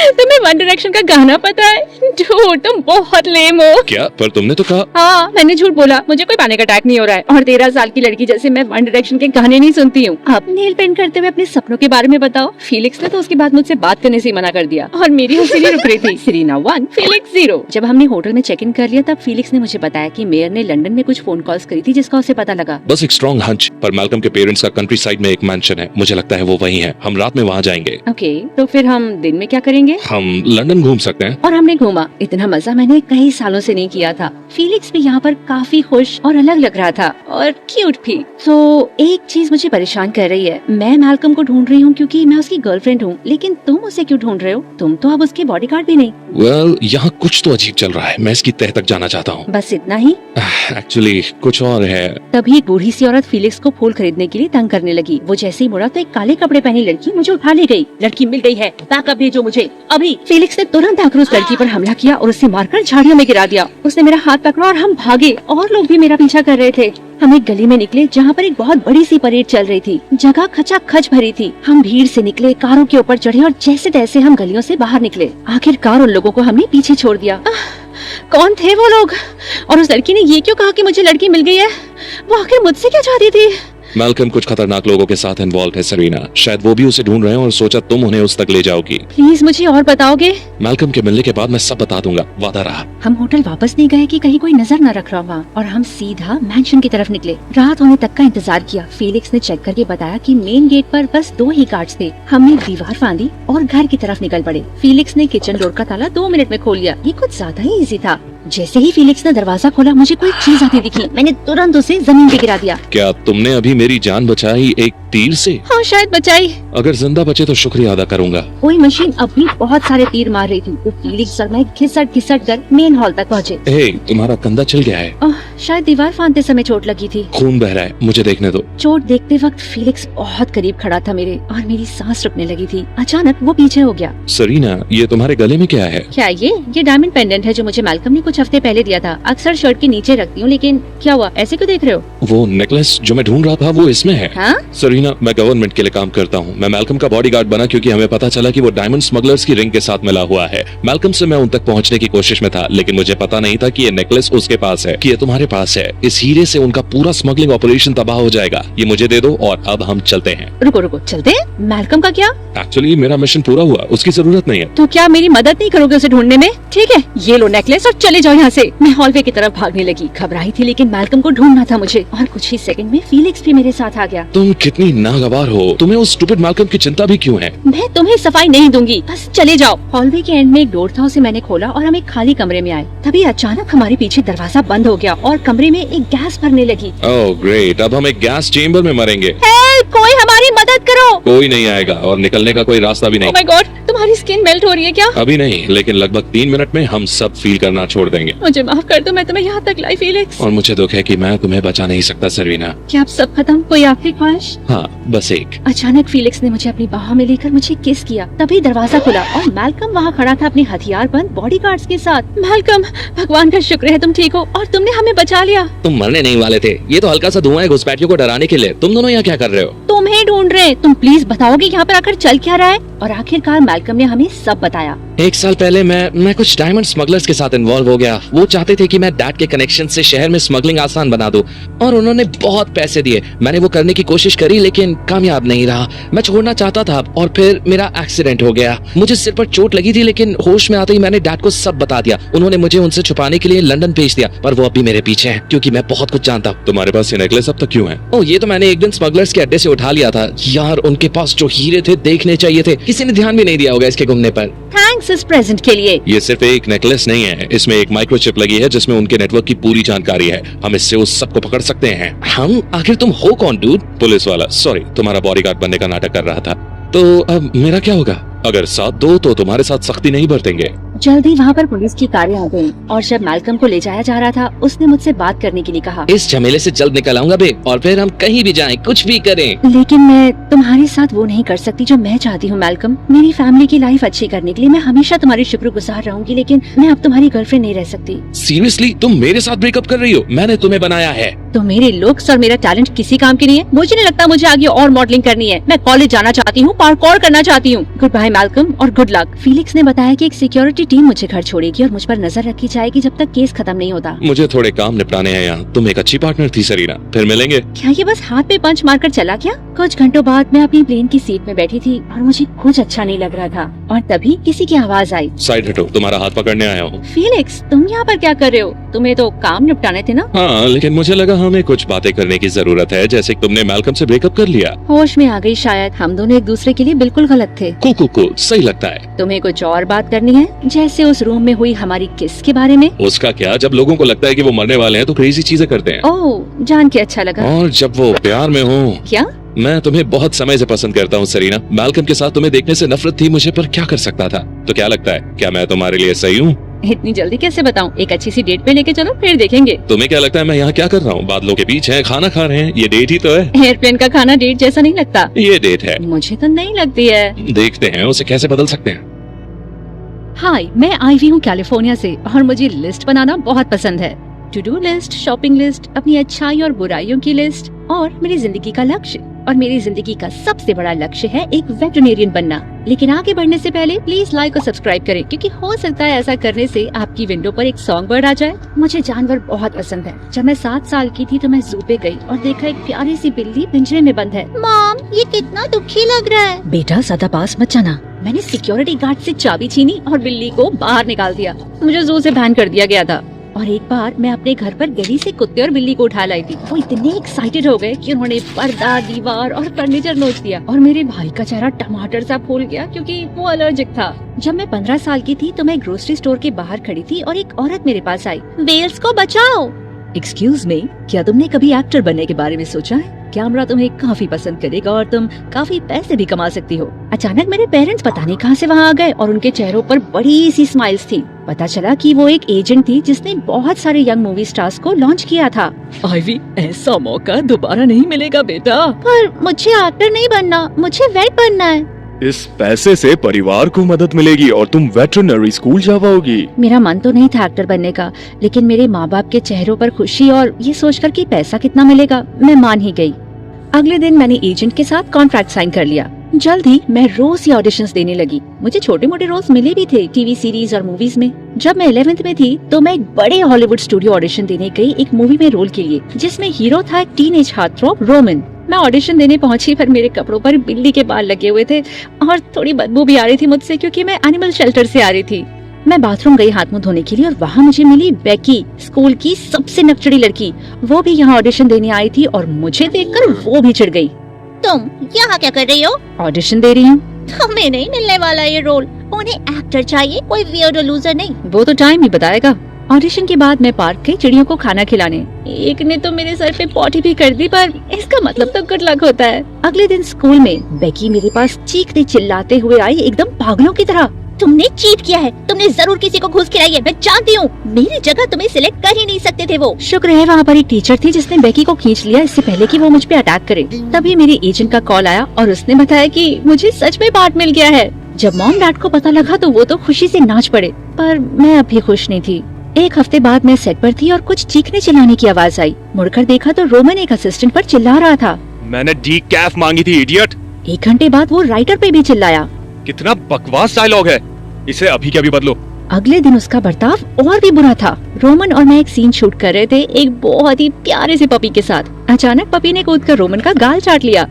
तुम्हें वन डायरेक्शन का गाना पता है? झूठ, तुम बहुत लेम हो। क्या? पर तुमने तो कहा। हाँ, मैंने झूठ बोला। मुझे कोई पैनिक अटैक नहीं हो रहा है और 13 साल की लड़की जैसे मैं वन डायरेक्शन के गाने नहीं सुनती हूँ। आप नेल पेंट करते हुए अपने सपनों के बारे में बताओ। फीलिक्स ने तो उसके बाद मुझसे बात करने से मना कर दिया और मेरी हंसी नहीं रुक रही थी। Serena 1, Felix 0। जब हमने होटल में चेक इन कर लिया तब फीलिक्स ने मुझे बताया कि मेयर ने लंदन में कुछ फोन कॉल्स करी थी जिसका उसे पता लगा। बस एक स्ट्रॉन्ग हंच, पर मैल्कम के पेरेंट्स का कंट्री साइड में एक मैंशन है। मुझे लगता है वो वही है। हम रात में वहाँ जाएंगे। ओके, तो फिर हम दिन में क्या करेंगे? हम लंदन घूम सकते हैं। और हमने घूमा। इतना मजा मैंने कई सालों से नहीं किया था। फीलिक्स भी यहाँ पर काफी खुश और अलग लग रहा था और क्यूट भी। तो एक चीज मुझे परेशान कर रही है। मैं मैल्कम को ढूंढ रही हूँ क्योंकि मैं उसकी गर्लफ्रेंड हूँ, लेकिन तुम उसे क्यों ढूंढ रहे हो? तुम तो अब उसके बॉडीगार्ड भी नहीं। वेल, यहाँ कुछ तो अजीब चल रहा है। मैं इसकी तह तक जाना चाहता हूँ। बस इतना ही? एक्चुअली कुछ और है। तभी एक बूढ़ी सी औरत फीलिक्स को फूल खरीदने के लिए तंग करने लगी। वो जैसे ही मुड़ा तो एक काले कपड़े पहनी लड़की मुझे उठा ले गई। लड़की मिल गई है, बैकअप भेजो मुझे अभी। फीलिक्स ने तुरंत आकर उस लड़की पर हमला किया और उसे मारकर झाड़ियों में गिरा दिया। उसने मेरा हाथ पकड़ा और हम भागे। और लोग भी मेरा पीछा कर रहे थे। हम एक गली में निकले जहाँ पर एक बहुत बड़ी सी परेड चल रही थी। जगह खचाखच भरी थी। हम भीड़ से निकले, कारों के ऊपर चढ़े और जैसे तैसे हम गलियों से बाहर निकले। आखिरकार उन लोगों को हमने पीछे छोड़ दिया। कौन थे वो लोग? और उस लड़की ने ये क्यों कहा कि मुझे लड़की मिल गई है? वो आखिर मुझसे क्या चाहती थी? मैल्कम कुछ खतरनाक लोगों के साथ इन्वॉल्व है सरीना, शायद वो भी उसे ढूंढ रहे हैं और सोचा तुम उन्हें उस तक ले जाओगी। प्लीज मुझे और बताओगे? मैल्कम के मिलने के बाद मैं सब बता दूंगा, वादा रहा। हम होटल वापस नहीं गए कि कहीं कोई नजर न रख रहा हुआ और हम सीधा मैंशन की तरफ निकले। रात होने तक का इंतजार किया। फेलिक्स ने चेक करके बताया कि मेन गेट पर बस 2 ही गार्ड्स थे। हमने दीवार फांदी और घर की तरफ निकल पड़े। फेलिक्स ने किचन डोर का ताला 2 मिनट में खोल लिया। ये कुछ ज्यादा ही इजी था। जैसे ही फेलिक्स ने दरवाजा खोला मुझे कोई चीज आती दिखी। मैंने तुरंत उसे जमीन पे गिरा दिया। क्या तुमने अभी मेरी जान बचाई एक तीर से? हाँ शायद बचाई। अगर जिंदा बचे तो शुक्रिया अदा करूंगा। कोई मशीन अब भी बहुत सारे तीर मार रही थी। तो फेलिक्स और मैं घिसट घिसट कर मेन हॉल तक पहुँचे। हे, तुम्हारा कंधा छिल गया है। शायद दीवार फांदते समय चोट लगी थी। खून बह रहा है, मुझे देखने दो। चोट देखते वक्त फेलिक्स बहुत करीब खड़ा था मेरे और मेरी सांस रुकने लगी थी। अचानक वो पीछे हो गया। सरीना, ये तुम्हारे गले में क्या है? क्या ये डायमंड पेंडेंट है जो मुझे मैल्कम ने कुछ हफ्ते पहले दिया था। अक्सर शर्ट के नीचे रखती हूँ, लेकिन क्या हुआ, ऐसे क्यों देख रहे हो? वो नेकलेस जो मैं ढूंढ रहा था वो इसमें है। हाँ? सरीना, मैं गवर्नमेंट के लिए काम करता हूँ। मैं मैल्कम का बॉडीगार्ड बना क्योंकि हमें पता चला कि वो डायमंड स्मगलर्स की रिंग के साथ मिला हुआ है। मैल्कम से मैं उन तक पहुँचने की कोशिश में था, लेकिन मुझे पता नहीं था कि ये नेकलेस उसके पास है, कि ये तुम्हारे पास है। इस हीरे से उनका पूरा स्मगलिंग ऑपरेशन तबाह हो जाएगा। ये मुझे दे दो और अब हम चलते हैं। रुको रुको, चलते हैं? मैल्कम का क्या? एक्चुअली मेरा मिशन पूरा हुआ, उसकी जरूरत नहीं है। तो क्या मेरी मदद नहीं करोगे उसे ढूंढने में? ठीक है, ये लो नेकलेस और चले जाओ यहाँ से। मैं हॉलवे की तरफ भागने लगी। घबराई थी लेकिन मैल्कम को ढूंढना था मुझे। और कुछ ही सेकंड में फेलिक्स भी मेरे साथ आ गया। तुम कितनी नागवार हो, तुम्हें उस स्टूपिड मैल्कम की चिंता भी क्यों है? मैं तुम्हें सफाई नहीं दूंगी, बस चले जाओ। हॉलवे के एंड में एक डोर था, उसे मैंने खोला और हम एक खाली कमरे में आए। तभी अचानक हमारे पीछे दरवाजा बंद हो गया और कमरे में एक गैस भरने लगी। ओह ग्रेट, अब हम एक गैस चेम्बर में मरेंगे। हेल्प, कोई हमारी मदद करो। कोई नहीं आएगा और निकलने का कोई रास्ता भी नहीं। ओह माय गॉड, तुम्हारी स्किन मेल्ट हो रही है क्या? अभी नहीं, लेकिन लगभग 3 मिनट में हम सब फील करना छोड़ देंगे। मुझे माफ कर दो, मैं तुम्हें यहाँ तक लाई फेलिक्स। और मुझे दुख है कि मैं तुम्हें बचा नहीं सकता सरीना। क्या अब सब खत्म? कोई आखिरी ख्वाहिश? हाँ, बस एक। अचानक फेलिक्स ने मुझे अपनी बाहों में लेकर मुझे किस किया। तभी दरवाजा खुला और मैल्कम वहाँ खड़ा था अपने हथियार बंद बॉडीगार्ड्स के साथ। मैल्कम, भगवान का शुक्र है तुम ठीक हो और तुमने हमें बचा लिया। तुम मरने नहीं वाले थे, ये तो हल्का सा धुआं है घुसपैठियों को डराने के लिए। तुम दोनों यहाँ क्या कर रहे हो? तुम्हें ढूंढ रहे। तुम प्लीज बताओगे यहाँ पर आकर चल क्या रहा है? और आखिरकार मैल्कम ने हमें सब बताया। 1 साल पहले मैं कुछ डायमंड स्मगलर्स के साथ इन्वॉल्व हो गया। वो चाहते थे कि मैं डैड के कनेक्शन से शहर में स्मगलिंग आसान बना दूं और उन्होंने बहुत पैसे दिए। मैंने वो करने की कोशिश करी लेकिन कामयाब नहीं रहा। मैं छोड़ना चाहता था और फिर मेरा एक्सीडेंट हो गया। मुझे सिर पर चोट लगी थी लेकिन होश में आते ही मैंने डैड को सब बता दिया। उन्होंने मुझे उनसे छुपाने के लिए लंदन भेज दिया, पर वो अभी मेरे पीछे है क्योंकि मैं बहुत कुछ जानता हूँ। तुम्हारे पास ये नेकलेस अब तक क्यों है? ओह, ये तो मैंने एक दिन स्मगलर्स के अड्डे से उठा लिया था। यार, उनके पास जो हीरे थे देखने चाहिए थे, किसी ने ध्यान भी नहीं दिया होगा इसके घूमने पर। थैंक्स इस प्रेजेंट के लिए। ये सिर्फ एक नेकलेस नहीं है, इसमें एक माइक्रोचिप लगी है जिसमें उनके नेटवर्क की पूरी जानकारी है। हम इससे उस सबको पकड़ सकते हैं। हम? आखिर तुम हो कौन डूड? पुलिस वाला, सॉरी, तुम्हारा बॉडीगार्ड बनने का नाटक कर रहा था। तो अब मेरा क्या होगा? अगर साथ दो तो तुम्हारे साथ सख्ती नहीं बरतेंगे। जल्दी वहाँ पर पुलिस की कारें आ गईं और जब मैल्कम को ले जाया जा रहा था उसने मुझसे बात करने के लिए कहा। इस झमेले से जल्द निकल आऊंगा बे, और फिर हम कहीं भी जाएं, कुछ भी करें। लेकिन मैं तुम्हारे साथ वो नहीं कर सकती जो मैं चाहती हूँ मैल्कम। मेरी फैमिली की लाइफ अच्छी करने के लिए मैं हमेशा तुम्हारी शुक्रगुजार रहूंगी, लेकिन मैं अब तुम्हारी गर्लफ्रेंड नहीं रह सकती। सीरियसली, तुम मेरे साथ ब्रेकअप कर रही हो? मैंने तुम्हें बनाया है। तो मेरे लुक्स और मेरा टैलेंट किसी काम के नहीं है? मुझे नहीं लगता मुझे आगे और मॉडलिंग करनी है। मैं कॉलेज जाना चाहती हूँ, पार्कोर करना चाहती हूँ। गुड बाय मैल्कम और गुड लक। फेलिक्स ने बताया कि एक सिक्योरिटी टीम मुझे घर छोड़ेगी और मुझ पर नजर रखी जाएगी जब तक केस खत्म नहीं होता। मुझे थोड़े काम निपटाने हैं यहाँ। तुम एक अच्छी पार्टनर थी सरीना, फिर मिलेंगे। क्या ये बस हाथ पे पंच मारकर चला गया? कुछ घंटों बाद मैं अपनी प्लेन की सीट में बैठी थी और मुझे कुछ अच्छा नहीं लग रहा था और तभी किसी की आवाज आई। साइड हटो, तुम्हारा हाथ पकड़ने आया हूँ। फेलिक्स, तुम यहाँ पर क्या कर रहे हो? तुम्हें तो काम निपटाने थे ना? हाँ, लेकिन मुझे लगा हमें कुछ बातें करने की जरूरत है, जैसे कि तुमने मैल्कम से ब्रेकअप कर लिया। होश में आ गई शायद। हम दोनों एक दूसरे के लिए बिल्कुल गलत थे। कूल, सही लगता है। तुम्हें कुछ और बात करनी है? जैसे उस रूम में हुई हमारी किस के बारे में? उसका क्या, जब लोगों को लगता है कि वो मरने वाले हैं तो क्रेजी चीजें करते हैं। ओह, जान के अच्छा लगा। और जब वो प्यार में हो। क्या? मैं तुम्हें बहुत समय से पसंद करता हूँ सरीना। मैल्कम के साथ तुम्हें देखने से नफरत थी मुझे, पर क्या कर सकता था। तो क्या लगता है, क्या मैं तुम्हारे लिए सही हूँ? इतनी जल्दी कैसे बताऊं? एक अच्छी सी डेट पे लेके चलो, फिर देखेंगे। तुम्हें क्या लगता है मैं यहाँ क्या कर रहा हूँ? बादलों के बीच है, खाना खा रहे हैं, ये डेट ही तो है। एयरप्लेन का खाना डेट जैसा नहीं लगता। ये डेट है। मुझे तो नहीं लगती है। देखते हैं उसे कैसे बदल सकते हैं। हाय, मैं आई हुई हूँ कैलिफोर्निया से और मुझे लिस्ट बनाना बहुत पसंद है। To do list, shopping list, अपनी अच्छाई और बुराइयों की लिस्ट और मेरी जिंदगी का लक्ष्य। और मेरी जिंदगी का सबसे बड़ा लक्ष्य है एक वेटरनेरियन बनना। लेकिन आगे बढ़ने से पहले प्लीज लाइक और सब्सक्राइब करें, क्योंकि हो सकता है ऐसा करने से आपकी विंडो पर एक सॉन्ग बर्ड आ जाए। मुझे जानवर बहुत पसंद है। जब मैं 7 साल की थी तो मैं जू पे गई और देखा एक प्यारी सी बिल्ली पिंजरे में बंद है। मॉम, ये कितना दुखी लग रहा है। बेटा ज्यादा पास मत जाना। मैंने सिक्योरिटी गार्ड से चाबी छीनी और बिल्ली को बाहर निकाल दिया। मुझे जू से बैन कर दिया गया था। और एक बार मैं अपने घर पर गली से कुत्ते और बिल्ली को उठा लाई थी। वो इतने एक्साइटेड हो गए कि उन्होंने पर्दा, दीवार और फर्नीचर नोच दिया। और मेरे भाई का चेहरा टमाटर सा फूल गया क्योंकि वो एलर्जिक था। जब मैं 15 साल की थी तो मैं ग्रोसरी स्टोर के बाहर खड़ी थी और एक औरत मेरे पास आई। वेल्स को बचाओ। एक्सक्यूज मी, क्या तुमने कभी एक्टर बनने के बारे में सोचा है? कैमरा तुम्हें काफी पसंद करेगा और तुम काफी पैसे भी कमा सकती हो। अचानक मेरे पेरेंट्स पता नहीं कहां से वहां आ गए और उनके चेहरों पर बड़ी सी स्माइल्स थी। पता चला कि वो एक एजेंट थी जिसने बहुत सारे यंग मूवी स्टार्स को लॉन्च किया था। आईवी, ऐसा मौका दोबारा नहीं मिलेगा बेटा। पर मुझे एक्टर नहीं बनना, मुझे वेट बनना है। इस पैसे से परिवार को मदद मिलेगी और तुम वेटरनरी स्कूल जा पाओगी। मेरा मन तो नहीं था एक्टर बनने का, लेकिन मेरे माँ बाप के चेहरों पर खुशी और ये सोचकर कि पैसा कितना मिलेगा, मैं मान ही गई। अगले दिन मैंने एजेंट के साथ कॉन्ट्रैक्ट साइन कर लिया। जल्द ही मैं रोज ही ऑडिशंस देने लगी। मुझे छोटे मोटे रोल्स मिले भी थे टीवी सीरीज और मूवीज में। जब मैं 11th में थी तो मैं एक बड़े हॉलीवुड स्टूडियो ऑडिशन देने गई एक मूवी में रोल के लिए, जिसमें हीरो था एक टीनेज हार्टथ्रॉब रोमन। मैं ऑडिशन देने पहुंची पर मेरे कपड़ों पर बिल्ली के बाल लगे हुए थे और थोड़ी बदबू भी आ रही थी मुझसे, क्योंकि मैं एनिमल शेल्टर से आ रही थी। मैं बाथरूम गई हाथ मुंह धोने के लिए और वहाँ मुझे मिली बेकी, स्कूल की सबसे नकचड़ी लड़की। वो भी यहाँ ऑडिशन देने आई थी और मुझे देखकर वो भी चिढ़ गई। तुम यहाँ क्या कर रही हो? ऑडिशन दे रही हूँ। हमें नहीं मिलने वाला ये रोल, उन्हें एक्टर चाहिए, कोई वियर्ड लूजर नहीं। वो तो टाइम ही बताएगा। ऑडिशन के बाद मैं पार्क गई चिड़ियों को खाना खिलाने। एक ने तो मेरे सर पे पॉटी भी कर दी, पर इसका मतलब तो गुड लक होता है। अगले दिन स्कूल में बेकी मेरे पास चीखते चिल्लाते हुए आई, एकदम पागलों की तरह। तुमने चीट किया है, तुमने जरूर किसी को घूस खिलाई है, मैं जानती हूँ। मेरी जगह तुम्हें सिलेक्ट कर ही नहीं सकते थे वो। शुक्र है वहाँ पर एक टीचर थी जिसने बेकी को खींच लिया इससे पहले कि वो मुझ पे अटैक करे। तभी मेरे एजेंट का कॉल आया और उसने बताया कि मुझे सच में पार्ट मिल गया है। जब मॉम डैड को पता लगा तो वो तो खुशी से नाच पड़े, पर मैं अभी खुश नहीं थी। एक हफ्ते बाद मैं सेट पर थी और कुछ चीखने चिल्लाने की आवाज आई। मुड़कर देखा तो रोमन एक असिस्टेंट पर चिल्ला रहा था। मैंने डीकैफ मांगी थी, इडियट। 1 घंटे बाद वो राइटर पे भी चिल्लाया। कितना बकवास डायलॉग है, इसे अभी के अभी बदलो। अगले दिन उसका बर्ताव और भी बुरा था। रोमन और मैं एक सीन शूट कर रहे थे एक बहुत ही प्यारे से पपी के साथ। अचानक पपी ने कूदकर रोमन का गाल चाट लिया।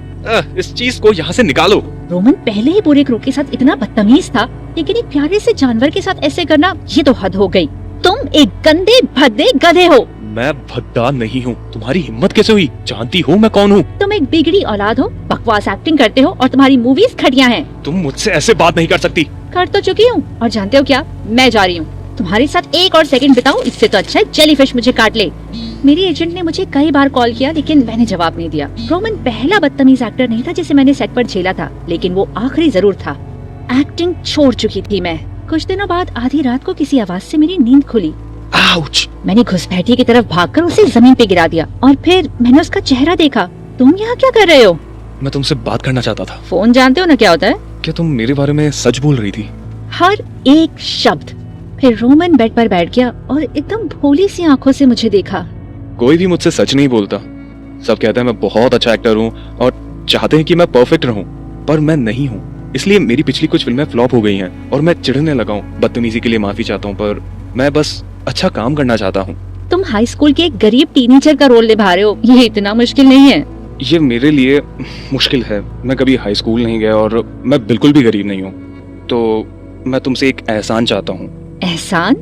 इस चीज को यहाँ से निकालो। रोमन पहले ही पूरे क्रू के साथ इतना बदतमीज था, लेकिन एक प्यारे से जानवर के साथ ऐसे करना, ये तो हद हो गई। तुम एक गंदे भद्दे गधे हो। मैं भद्दा नहीं हूँ, तुम्हारी हिम्मत कैसे हुई? जानती हो मैं कौन हूँ? तुम एक बिगड़ी औलाद हो, बकवास एक्टिंग करते हो और तुम्हारी मूवीज घटिया हैं। तुम मुझसे ऐसे बात नहीं कर सकती। कर तो चुकी हूँ, और जानते हो क्या, मैं जा रही हूँ। तुम्हारे साथ एक और सेकंड बिताऊं इससे तो अच्छा है जेलीफिश मुझे काट ले। मेरी एजेंट ने मुझे कई बार कॉल किया, लेकिन मैंने जवाब नहीं दिया। रोमन पहला बदतमीज एक्टर नहीं था जिसे मैंने सेट पर झेला था, लेकिन वो आखिरी जरूर था। एक्टिंग छोड़ चुकी थी मैं। कुछ दिनों बाद आधी रात को किसी आवाज से मेरी नींद खुली। आउच! मैंने घुसपैठिए की तरफ भागकर उसे जमीन पे गिरा दिया और फिर मैंने उसका चेहरा देखा। तुम यहाँ क्या कर रहे हो? मैं तुमसे बात करना चाहता था। फोन जानते हो ना क्या होता है? क्या तुम मेरे बारे में सच बोल रही थी? हर एक शब्द। फिर रोमन बेड पर बैठ गया और एकदम भोली सी आंखों से मुझे देखा। कोई भी मुझसे सच नहीं बोलता। सब कहते हैं मैं बहुत अच्छा एक्टर हूँ और चाहते हैं कि मैं परफेक्ट रहूँ, पर मैं नहीं हूँ। इसलिए मेरी पिछली कुछ फिल्में फ्लॉप हो गई हैं और मैं चिढ़ने लगा हूँ। बदतमीजी के लिए माफी चाहता हूँ, पर मैं बस अच्छा काम करना चाहता हूँ। तुम हाई स्कूल के एक गरीब टीनेजर का रोल निभा रहे हो, ये इतना मुश्किल नहीं है। ये मेरे लिए मुश्किल है। मैं कभी हाई स्कूल नहीं गया और मैं बिल्कुल भी गरीब नहीं हूँ, तो मैं तुमसे एक एहसान चाहता हूँ। एहसान?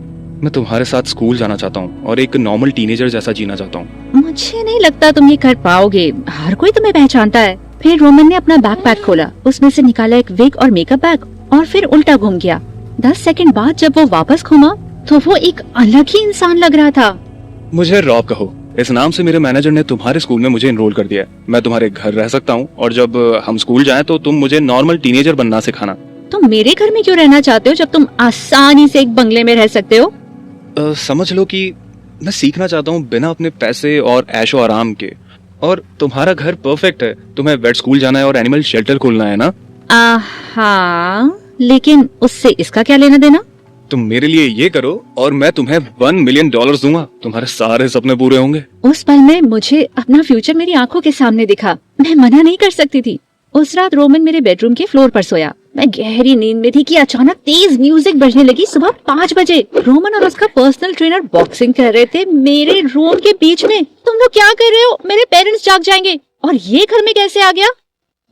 मैं तुम्हारे साथ स्कूल जाना चाहता हूँ और एक नॉर्मल टीनेजर जैसा जीना चाहता हूँ। मुझे नहीं लगता तुम ये कर पाओगे, हर कोई तुम्हें पहचानता है। फिर रोमन ने अपना बैकपैक खोला, उसमें से निकाला एक विग और मेकअप बैग और फिर उल्टा घूम गया। 10 सेकंड बाद जब वो वापस घूमा तो वो एक अलग ही इंसान लग रहा था। मुझे रॉब कहो। इस नाम से मेरे मैनेजर ने तुम्हारे स्कूल में मुझे एनरोल कर दिया। मैं तुम्हारे घर रह सकता हूँ और जब हम स्कूल जाएं तो तुम मुझे नॉर्मल टीनेजर बनना सिखाना। तुम मेरे घर में क्यों रहना चाहते हो जब तुम आसानी से एक बंगले में रह सकते हो? समझ लो कि मैं सीखना चाहता हूँ बिना अपने पैसे और ऐशो आराम के। और तुम्हारा घर परफेक्ट है। तुम्हें वेट स्कूल जाना है और एनिमल शेल्टर खोलना है ना? हाँ, लेकिन उससे इसका क्या लेना देना? तुम मेरे लिए ये करो और मैं तुम्हें $1 मिलियन दूंगा, तुम्हारे सारे सपने पूरे होंगे। उस पल में मुझे अपना फ्यूचर मेरी आंखों के सामने दिखा। मैं मना नहीं कर सकती थी। उस रात रोमन मेरे बेडरूम के फ्लोर पर सोया। मैं गहरी नींद में थी कि अचानक तेज म्यूजिक बजने लगी। सुबह 5 बजे रोमन और उसका पर्सनल ट्रेनर बॉक्सिंग कर रहे थे मेरे रूम के बीच में। तुम लोग क्या कर रहे हो? मेरे पेरेंट्स जाग जाएंगे। और ये घर में कैसे आ गया?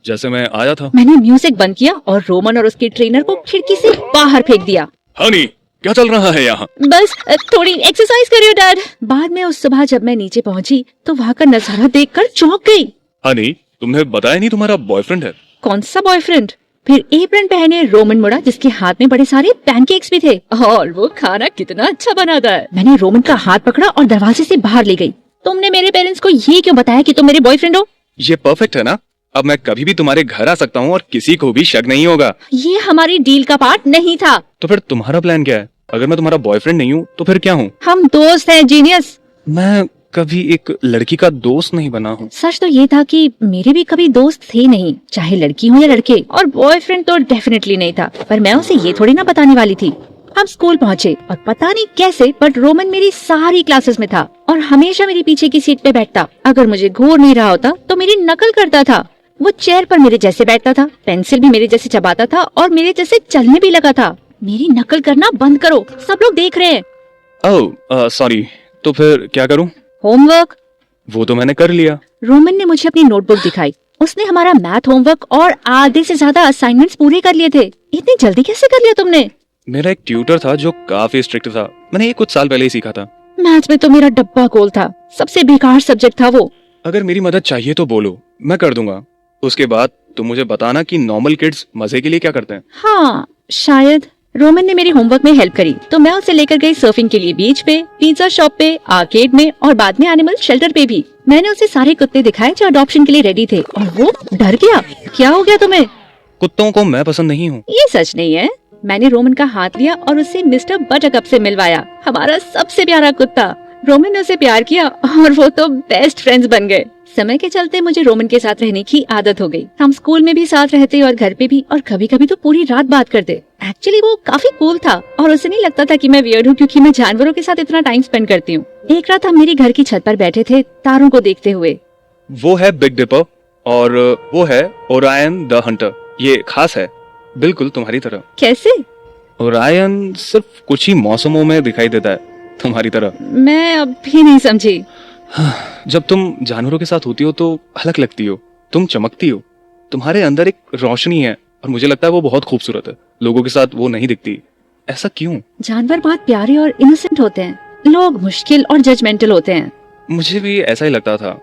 जैसे मैं आया था। मैंने म्यूजिक बंद किया और रोमन और उसके ट्रेनर को खिड़की से बाहर फेंक दिया। हनी, क्या चल रहा है यहाँ? बस थोड़ी एक्सरसाइज करियो डैड। बाद में उस सुबह जब मैं नीचे पहुंची तो वहाँ का नजारा देखकर चौंक गई। हनी, तुमने बताया नहीं तुम्हारा बॉयफ्रेंड है? कौन सा बॉयफ्रेंड? फिर एप्रन पहने रोमन मुड़ा जिसके हाथ में बड़े सारे पैनकेक्स भी थे और वो खाना कितना अच्छा बनाता है। मैंने रोमन का हाथ पकड़ा और दरवाजे से बाहर ले गई। तुमने मेरे पेरेंट्स को ये क्यों बताया कि तुम मेरे बॉयफ्रेंड हो? ये परफेक्ट है ना? अब मैं कभी भी तुम्हारे घर आ सकता हूँ और किसी को भी शक नहीं होगा। ये हमारी डील का पार्ट नहीं था। तो फिर तुम्हारा प्लान क्या है? अगर मैं तुम्हारा बॉयफ्रेंड नहीं हूँ तो फिर क्या हूँ? हम दोस्त हैं जीनियस। मैं कभी एक लड़की का दोस्त नहीं बना हूँ। सच तो ये था कि मेरे भी कभी दोस्त थे नहीं, चाहे लड़की हो या लड़के, और बॉयफ्रेंड तो डेफिनेटली नहीं था। पर मैं उसे ये थोड़ी ना बताने वाली थी। हम स्कूल पहुँचे और पता नहीं कैसे बट रोमन मेरी सारी क्लासेस में था और हमेशा मेरी पीछे की सीट पे बैठता। अगर मुझे घूर नहीं रहा होता तो मेरी नकल करता था। वो चेयर पर मेरे जैसे बैठता था, पेंसिल भी मेरे जैसे चबाता था और मेरे जैसे चलने भी लगा था। मेरी नकल करना बंद करो, सब लोग देख रहे हैं। ओह सॉरी, तो फिर क्या करूँ? होमवर्क? वो तो मैंने कर लिया। रोमन ने मुझे अपनी नोटबुक दिखाई। उसने हमारा मैथ होमवर्क और आधे से ज्यादा असाइनमेंट्स पूरे कर लिए थे। इतनी जल्दी कैसे कर लिया तुमने? मेरा एक ट्यूटर था जो काफी स्ट्रिक्ट था। मैंने ये कुछ साल पहले ही सीखा था। मैथ में तो मेरा डब्बा गोल था, सबसे बेकार सब्जेक्ट था वो। अगर मेरी मदद चाहिए तो बोलो, मैं कर दूंगा। उसके बाद तुम मुझे बताना कि नॉर्मल किड्स मजे के लिए क्या करते हैं। हाँ शायद। रोमन ने मेरे होमवर्क में हेल्प करी तो मैं उसे लेकर गई सर्फिंग के लिए बीच पे, पिज्जा शॉप पे, आर्केड में और बाद में एनिमल शेल्टर पे भी। मैंने उसे सारे कुत्ते दिखाए जो अडॉप्शन के लिए रेडी थे और वो डर गया। क्या हो गया तुम्हें? कुत्तों को मैं पसंद नहीं हूँ। ये सच नहीं है। मैंने रोमन का हाथ लिया और उसे मिस्टर बटरकप से मिलवाया, हमारा सबसे प्यारा कुत्ता। रोमन ने उसे प्यार किया और वो तो बेस्ट फ्रेंड्स बन गए। समय के चलते मुझे रोमन के साथ रहने की आदत हो गई। हम स्कूल में भी साथ रहते और घर पे भी, और कभी कभी तो पूरी रात बात करते। एक्चुअली वो काफी कूल था और उसे नहीं लगता था कि मैं वियर्ड हूँ क्योंकि मैं जानवरों के साथ इतना टाइम स्पेंड करती हूँ। एक रात हम मेरी घर की छत पर बैठे थे तारों को देखते हुए। वो है बिग डिपर और वो है ओरायन द हंटर। ये खास है, बिल्कुल तुम्हारी तरह। कैसे? ओरायन सिर्फ कुछ ही मौसमों में दिखाई देता है, तुम्हारी तरह। मैं अब भी नहीं समझी। जब तुम जानवरों के साथ होती हो तो अलग लगती हो, तुम चमकती हो। तुम्हारे अंदर एक रोशनी है और मुझे लगता है वो बहुत खूबसूरत है। लोगों के साथ वो नहीं दिखती। ऐसा क्यों? जानवर बहुत प्यारे और इनोसेंट होते हैं, लोग मुश्किल और जजमेंटल होते हैं। मुझे भी ऐसा ही लगता था।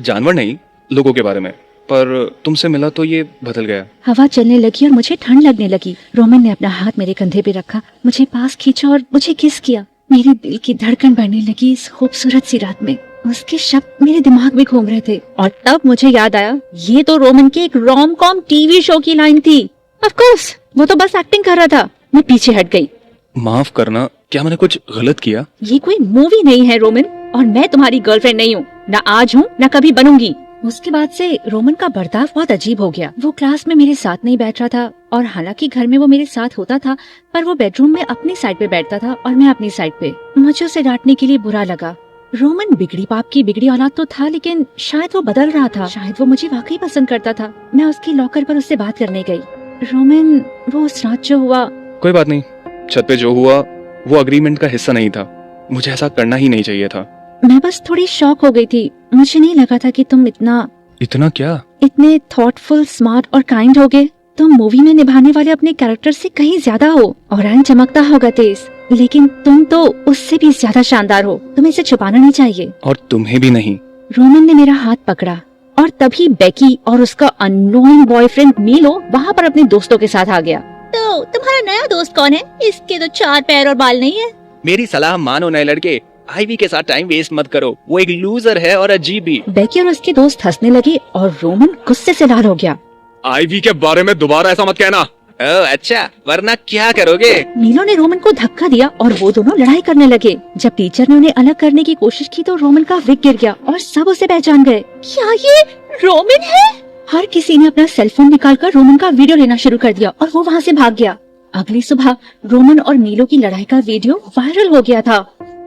जानवर नहीं, लोगों के बारे में। पर तुमसे मिला तो ये बदल गया। हवा चलने लगी और मुझे ठंड लगने लगी। रोमन ने अपना हाथ मेरे कंधे पे रखा, मुझे पास खींचा और मुझे किस किया। मेरे दिल की धड़कन बढ़ने लगी इस खूबसूरत सी रात में। उसके शब्द मेरे दिमाग में घूम रहे थे और तब मुझे याद आया, ये तो रोमन के एक रोम कॉम टीवी शो की लाइन थी। ऑफ कोर्स, वो तो बस एक्टिंग कर रहा था। मैं पीछे हट गई। माफ करना, क्या मैंने कुछ गलत किया? ये कोई मूवी नहीं है रोमन, और मैं तुम्हारी गर्लफ्रेंड नहीं हूँ, ना आज हूँ ना कभी बनूंगी। उसके बाद से रोमन का बर्ताव बहुत अजीब हो गया। वो क्लास में मेरे साथ नहीं बैठ रहा था और हालांकि घर में वो मेरे साथ होता था, पर वो बेडरूम में अपनी साइड पे बैठता था और मैं अपनी साइड पे। मुझे उसे डांटने के लिए बुरा लगा। रोमन बिगड़ी बाप की बिगड़ी औलाद तो था, लेकिन शायद वो बदल रहा था। शायद वो मुझे वाकई पसंद करता था। मैं उसकी लॉकर पर उससे बात करने गई। रोमन, वो उस रात जो हुआ। कोई बात नहीं, छत पे जो हुआ वो अग्रीमेंट का हिस्सा नहीं था। मुझे ऐसा करना ही नहीं चाहिए था। मैं बस थोड़ी शॉक हो गई थी। मुझे नहीं लगा था कि तुम इतना क्या? इतने थॉटफुल, स्मार्ट और काइंड होगे। तुम मूवी में निभाने वाले अपने कैरेक्टर से कहीं ज्यादा हो। ओरायन चमकता होगा तेज, लेकिन तुम तो उससे भी ज्यादा शानदार हो। तुम्हें इसे छुपाना नहीं चाहिए। और तुम्हें भी नहीं। रोमन ने मेरा हाथ पकड़ा और तभी बेकी और उसका अननोइंग बॉयफ्रेंड मीलो वहाँ पर अपने दोस्तों के साथ आ गया। तो तुम्हारा नया दोस्त कौन है? इसके तो 4 पैर और बाल नहीं है। मेरी सलाह मानो नए लड़के, आईवी के साथ टाइम वेस्ट मत करो। वो एक लूजर है और अजीब भी। बेकी और उसके दोस्त हंसने लगे और रोमन गुस्से से लाल हो गया। आईवी के बारे में दोबारा ऐसा मत कहना। अच्छा, वरना क्या करोगे? मीलो ने रोमन को धक्का दिया और वो दोनों लड़ाई करने लगे। जब टीचर ने उन्हें अलग करने की कोशिश की तो रोमन का विग गिर गया और सब उसे पहचान गए। क्या ये रोमन है? हर किसी ने अपना सेलफोन निकालकर रोमन का वीडियो लेना शुरू कर दिया और वो वहाँ से भाग गया। अगली सुबह रोमन और मीलो की लड़ाई का वीडियो वायरल हो गया था।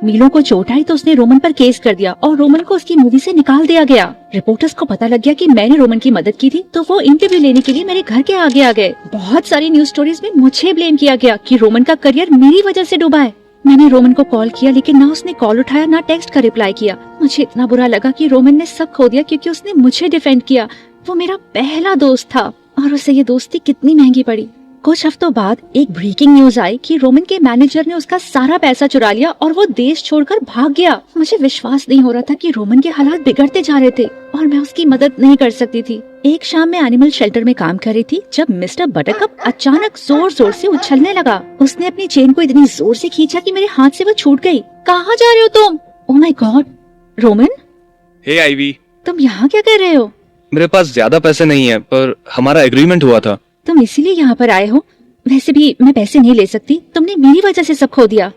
मीलो को चोट आई तो उसने रोमन पर केस कर दिया और रोमन को उसकी मूवी से निकाल दिया गया। रिपोर्टर्स को पता लग गया कि मैंने रोमन की मदद की थी, तो वो इंटरव्यू लेने के लिए मेरे घर के आगे आ गए। बहुत सारी न्यूज स्टोरीज में मुझे ब्लेम किया गया कि रोमन का करियर मेरी वजह से डूबा है। मैंने रोमन को कॉल किया, लेकिन ना उसने कॉल उठाया ना टेक्स्ट का रिप्लाई किया। मुझे इतना बुरा लगा कि रोमन ने सब खो दिया क्योंकि उसने मुझे डिफेंड किया। वो मेरा पहला दोस्त था और उसे ये दोस्ती कितनी महंगी पड़ी। कुछ हफ्तों बाद एक ब्रेकिंग न्यूज आई कि रोमन के मैनेजर ने उसका सारा पैसा चुरा लिया और वो देश छोड़कर भाग गया। मुझे विश्वास नहीं हो रहा था कि रोमन के हालात बिगड़ते जा रहे थे और मैं उसकी मदद नहीं कर सकती थी। एक शाम मैं एनिमल शेल्टर में काम कर रही थी जब मिस्टर बटरकप अचानक जोर जोर से उछलने लगा। उसने अपनी चेन को इतनी जोर से खींचा कि मेरे हाथ से वो छूट गई। कहाँ जा रहे हो तुम? Oh my God, Roman, hey Ivy, तुम यहाँ क्या कर रहे हो? मेरे पास ज्यादा पैसे नहीं है, पर हमारा एग्रीमेंट हुआ था। तुम इसीलिए यहाँ पर आए हो? वैसे भी मैं पैसे नहीं ले सकती, तुमने मेरी वजह से सब खो दिया।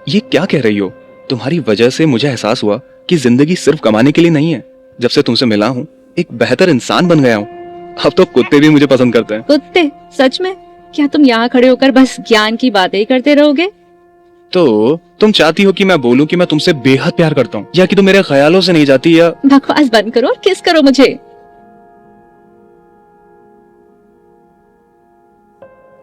ये क्या कह रही हो? तुम्हारी वजह से मुझे एहसास हुआ कि जिंदगी सिर्फ कमाने के लिए नहीं है। जब से तुमसे मिला हूँ एक बेहतर इंसान बन गया हूँ। अब तो कुत्ते भी मुझे पसंद करते हैं। कुत्ते? सच में? क्या तुम यहाँ खड़े होकर बस ज्ञान की बातें ही करते रहोगे? तो तुम चाहती हो कि मैं बोलूं कि मैं तुमसे बेहद प्यार करता हूँ, या कि तुम मेरे ख्यालों से नहीं जाती, या बकवास बंद करो और किस करो मुझे।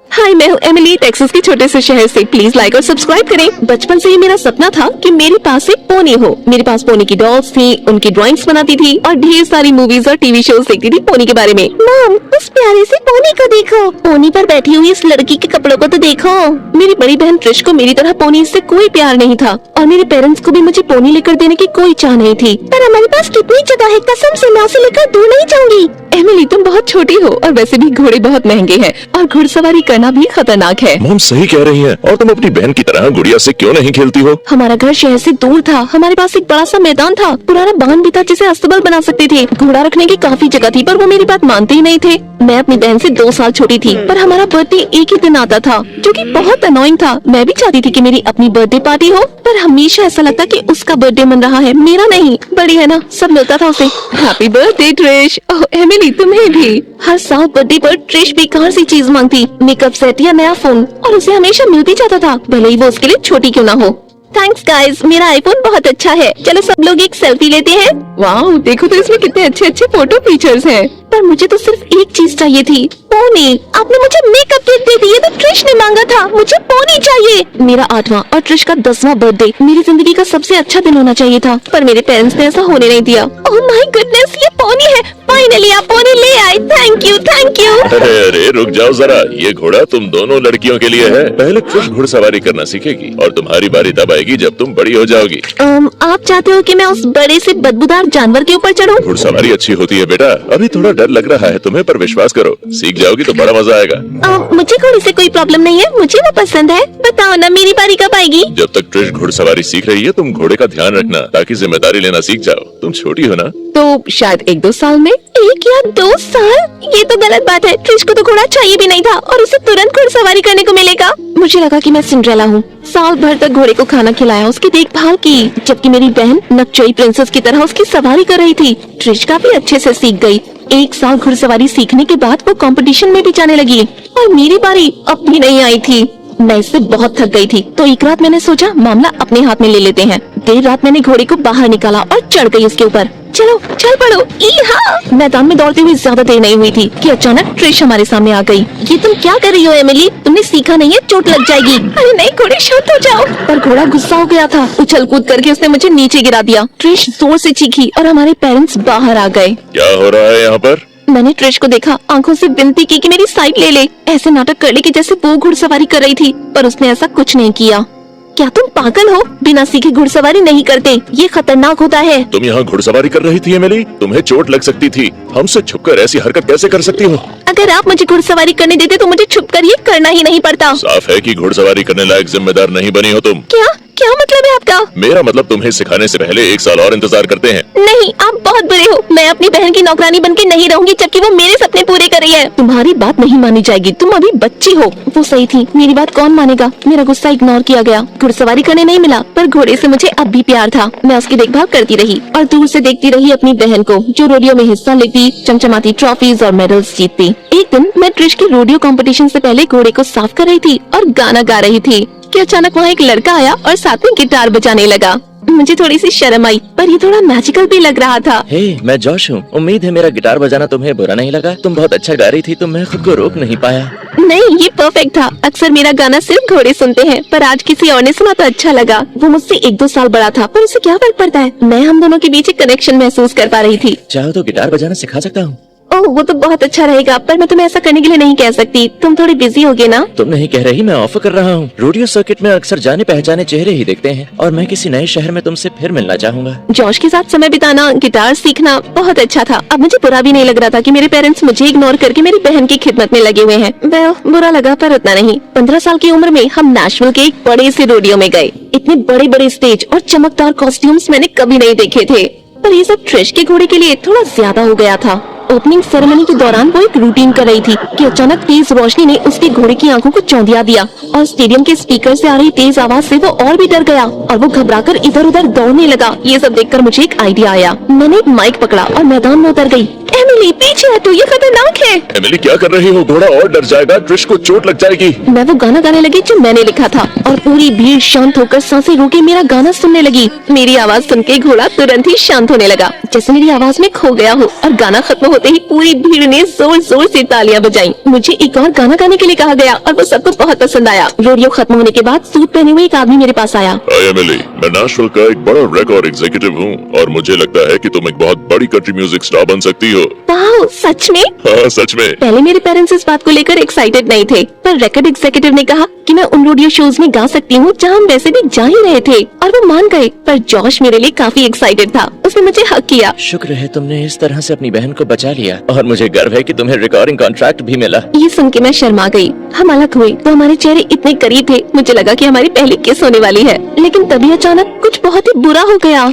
हाय, मैं हूँ एमिली, टेक्सास के छोटे से शहर से। प्लीज लाइक और सब्सक्राइब करें। बचपन से ही मेरा सपना था कि मेरे पास एक पोनी हो। मेरे पास पोनी की डॉल्स थी, उनकी ड्राइंग्स बनाती थी और ढेर सारी मूवीज और टीवी शोज देखती थी पोनी के बारे में। मॉम, उस प्यारे से पोनी को देखो, पोनी पर बैठी हुई इस लड़की के कपड़ों को तो देखो। मेरी बड़ी बहन ट्रिश को मेरी तरह पोनी से कोई प्यार नहीं था और मेरे पेरेंट्स को भी मुझे पोनी लेकर देने की कोई चाह नहीं थी। पर हमारे पास कितनी जगह है, कसम से मैं उसे लेकर दूर नहीं जाऊंगी। एमिली, तुम बहुत छोटी हो और वैसे भी घोड़े बहुत महंगे हैं और घुड़सवारी करना भी खतरनाक है। मॉम सही कह रही हैं। और तुम अपनी बहन की तरह गुड़िया से क्यों नहीं खेलती हो? हमारा घर शहर से दूर था, हमारे पास एक बड़ा सा मैदान था, पुराना बांध भी था जिसे अस्तबल बना सकते थे। घोड़ा रखने की काफी जगह थी, पर वो मेरी बात मानते ही नहीं थे। मैं अपनी बहन से 2 साल छोटी थी, पर हमारा बर्थडे एक ही दिन आता था, जो कि बहुत अनोइंग था। मैं भी चाहती थी कि मेरी अपनी बर्थडे पार्टी हो, पर हमेशा ऐसा लगता कि उसका बर्थडे मन रहा है, मेरा नहीं। बड़ी है ना, सब मिलता था उसे। Happy birthday Trish. Oh Emily, तुम्हें भी। हर साल बर्थडे पर ट्रिश बेकार सी चीज मांगती, मेकअप सेट या नया फोन, और उसे हमेशा मिल भी जाता था, भले ही वो उसके लिए छोटी क्यों ना हो। थैंक्स गाइस, मेरा आईफोन बहुत अच्छा है। चलो सब लोग एक सेल्फी लेते हैं। वाओ, देखो तो इसमें कितने अच्छे अच्छे फोटो फीचर्स हैं। पर मुझे तो सिर्फ एक चीज चाहिए थी, पोनी। आपने मुझे मेकअप किट दे दी, ये तो ट्रिश ने मांगा था। मुझे पोनी चाहिए। मेरा 8वां और ट्रिश का 10वां बर्थडे मेरी जिंदगी का सबसे अच्छा दिन होना चाहिए था, पर मेरे पेरेंट्स ने ऐसा होने नहीं दिया। ओह माय गुडनेस, ये पोनी है। फाइनली आप पोनी ले आए। Thank you, thank you. अरे अरे रुक जाओ जरा, ये घोड़ा तुम दोनों लड़कियों के लिए है। पहले ट्रिश घुड़सवारी करना सीखेगी और तुम्हारी बारी तब आएगी जब तुम बड़ी हो जाओगी। आप चाहते हो कि मैं उस बड़े से बदबूदार जानवर के ऊपर चढ़ूं? घुड़सवारी अच्छी होती है बेटा, अभी थोड़ा डर लग रहा है तुम्हें, पर विश्वास करो सीख जाओगी तो बड़ा मजा आएगा। मुझे घोड़े से कोई प्रॉब्लम नहीं है, मुझे वो पसंद है। बताओ ना, मेरी बारी कब आएगी? जब तक ट्रिश घुड़सवारी सीख रही है तुम घोड़े का ध्यान रखना, ताकि जिम्मेदारी लेना सीख जाओ। तुम छोटी हो ना। तो शायद 1-2 साल में। 1 या 2 साल? ये तो गलत बात है। ट्रिश को तो घोड़ा चाहिए भी नहीं था और उसे तुरंत घुड़सवारी करने को मिलेगा। मुझे लगा कि मैं सिंड्रेला हूँ। साल भर तक घोड़े को खाना खिलाया, उसकी देखभाल की, जबकि मेरी बहन नकचई प्रिंसेस की तरह उसकी सवारी कर रही थी। ट्रिश काफी अच्छे से सीख गई। 1 साल घुड़सवारी सीखने के बाद वो कंपटीशन में भी जाने लगी और मेरी बारी अब भी नहीं आई थी। मैं इससे बहुत थक गई थी, तो एक रात मैंने सोचा मामला अपने हाथ में ले लेते हैं। देर रात मैंने घोड़े को बाहर निकाला और चढ़ गई उसके ऊपर। चलो चल पड़ो। ईहा! मैदान में दौड़ते हुए ज्यादा देर नहीं हुई थी कि अचानक ट्रिश हमारे सामने आ गई। ये तुम क्या कर रही हो एमिली? तुमने सीखा नहीं है, चोट लग जाएगी। अरे नहीं घोड़े, शांत हो जाओ। पर घोड़ा गुस्सा हो गया था, उछल कूद करके उसने मुझे नीचे गिरा दिया। ट्रिश जोर से चीखी और हमारे पेरेंट्स बाहर आ गए। क्या हो रहा है यहाँ पर? मैंने ट्रिश को देखा, आंखों से विनती की कि मेरी साइड ले ले। ऐसे नाटक कर ले कि जैसे वो घुड़सवारी कर रही थी, पर उसने ऐसा कुछ नहीं किया। क्या तुम पागल हो? बिना सीखे घुड़सवारी नहीं करते, ये खतरनाक होता है। तुम यहाँ घुड़सवारी कर रही थी एमिली, तुम्हें चोट लग सकती थी। हमसे छुपकर ऐसी हरकत कैसे कर सकती हो? अगर आप मुझे घुड़सवारी करने देते तो मुझे छुपकर ये करना ही नहीं पड़ता। साफ है कि घुड़सवारी करने लायक जिम्मेदार नहीं बनी हो तुम। क्या क्या मतलब है आपका? मेरा मतलब तुम्हें सिखाने से पहले 1 साल और इंतजार करते हैं। नहीं, आप बहुत बुरे हो। मैं अपनी बहन की नौकरानी बनके नहीं रहूंगी जबकि वो मेरे सपने पूरे कर रही है। तुम्हारी बात नहीं मानी जाएगी, तुम अभी बच्ची हो। वो सही थी, मेरी बात कौन मानेगा? मेरा गुस्सा इग्नोर किया गया। घुड़सवारी करने नहीं मिला, पर घोड़े से मुझे अब भी प्यार था। मैं उसकी देखभाल करती रही और दूर से देखती रही अपनी बहन को, जो रोडियो में हिस्सा लेती, चमचमाती ट्रॉफीज और मेडल्स जीतती। एक दिन मैं ट्रिश के रोडियो कंपटीशन से पहले घोड़े को साफ कर रही थी और गाना गा रही थी कि अचानक वहाँ एक लड़का आया और साथ में गिटार बजाने लगा। मुझे थोड़ी सी शर्म आई, पर ये थोड़ा मैजिकल भी लग रहा था। हे, मैं जॉश हूँ। उम्मीद है मेरा गिटार बजाना तुम्हें बुरा नहीं लगा। तुम बहुत अच्छा गा रही थी तो मैं खुद को रोक नहीं पाया। नहीं, ये परफेक्ट था। अक्सर मेरा गाना सिर्फ घोड़े सुनते हैं, पर आज किसी और ने सुना तो अच्छा लगा। वो मुझसे 1-2 साल बड़ा था, पर उससे क्या फर्क पड़ता है। मैं हम दोनों के बीच एक कनेक्शन महसूस कर पा रही थी। चाहो तो गिटार बजाना सिखा सकता हूँ। ओह, वो तो बहुत अच्छा रहेगा, पर मैं तुम्हें ऐसा करने के लिए नहीं कह सकती। तुम थोड़ी बिजी होगे ना। तुम नहीं कह रही, मैं ऑफर कर रहा हूँ। रोडियो सर्किट में अक्सर जाने पहचाने चेहरे ही देखते हैं और मैं किसी नए शहर में तुमसे फिर मिलना चाहूँगा। जॉश के साथ समय बिताना, गिटार सीखना बहुत अच्छा था। अब मुझे बुरा भी नहीं लग रहा था कि मेरे पेरेंट्स मुझे इग्नोर करके मेरी बहन की खिदमत में लगे हुए हैं। बुरा लगा, पर उतना नहीं। 15 साल की उम्र में हम नेशनल के एक बड़े से रोडियो में गए। इतने बड़े बड़े स्टेज और चमकदार कॉस्ट्यूम्स मैंने कभी नहीं देखे थे, पर ये सब ट्रिश के घोड़े के लिए थोड़ा ज्यादा हो गया था। ओपनिंग सेरेमनी के दौरान वो एक रूटीन कर रही थी कि अचानक तेज रोशनी ने उसके घोड़े की आंखों को चौंधिया दिया और स्टेडियम के स्पीकर से आ रही तेज आवाज से वो और भी डर गया और वो घबराकर इधर उधर दौड़ने लगा। ये सब देखकर मुझे एक आइडिया आया। मैंने एक माइक पकड़ा और मैदान में उतर गई। एमिली, पीछे हटो, ये खतरनाक है। एमिली, क्या कर रही हो? घोड़ा और डर जाएगा, ट्रिश को चोट लग जाएगी। मैं वो गाना गाने लगी जो मैंने लिखा था और पूरी भीड़ शांत होकर सांसें रोके मेरा गाना सुनने लगी। मेरी आवाज सुन के घोड़ा तुरंत ही शांत होने लगा, जैसे मेरी आवाज में खो गया हो। और गाना खत्म होते ही पूरी भीड़ ने जोर जोर से तालियां बजाई। मुझे एक और गाना गाने के लिए कहा गया और वो सबको बहुत पसंद आया। रेडियो खत्म होने के बाद सूट पहने हुए एक आदमी मेरे पास आया। हाय एमिली, मैं नेशनल का एक बड़ा रिकॉर्ड एग्जीक्यूटिव हूँ और मुझे लगता है कि तुम एक बहुत बड़ी कंट्री म्यूजिक स्टार बन सकती हो। वाह, सच में? हाँ, सच में। पहले मेरे पेरेंट्स इस बात को लेकर एक्साइटेड नहीं थे, पर रिकॉर्ड एग्जीक्यूटिव ने कहा कि मैं उन रेडियो शोज में गा सकती हूँ जहाँ हम वैसे भी जा ही रहे थे, और वो मान गए। पर जॉश मेरे लिए काफी एक्साइटेड था, उसने मुझे हक किया। शुक्र है तुमने इस तरह से अपनी बहन को बचा लिया और मुझे गर्व है कि तुम्हें रिकॉर्डिंग कॉन्ट्रैक्ट भी मिला। ये सुन के मैं शर्मा गई। हम अलग हुए तो हमारे चेहरे इतने करीब थे, मुझे लगा कि हमारी पहली किस होने वाली है, लेकिन तभी अचानक कुछ बहुत ही बुरा हो गया।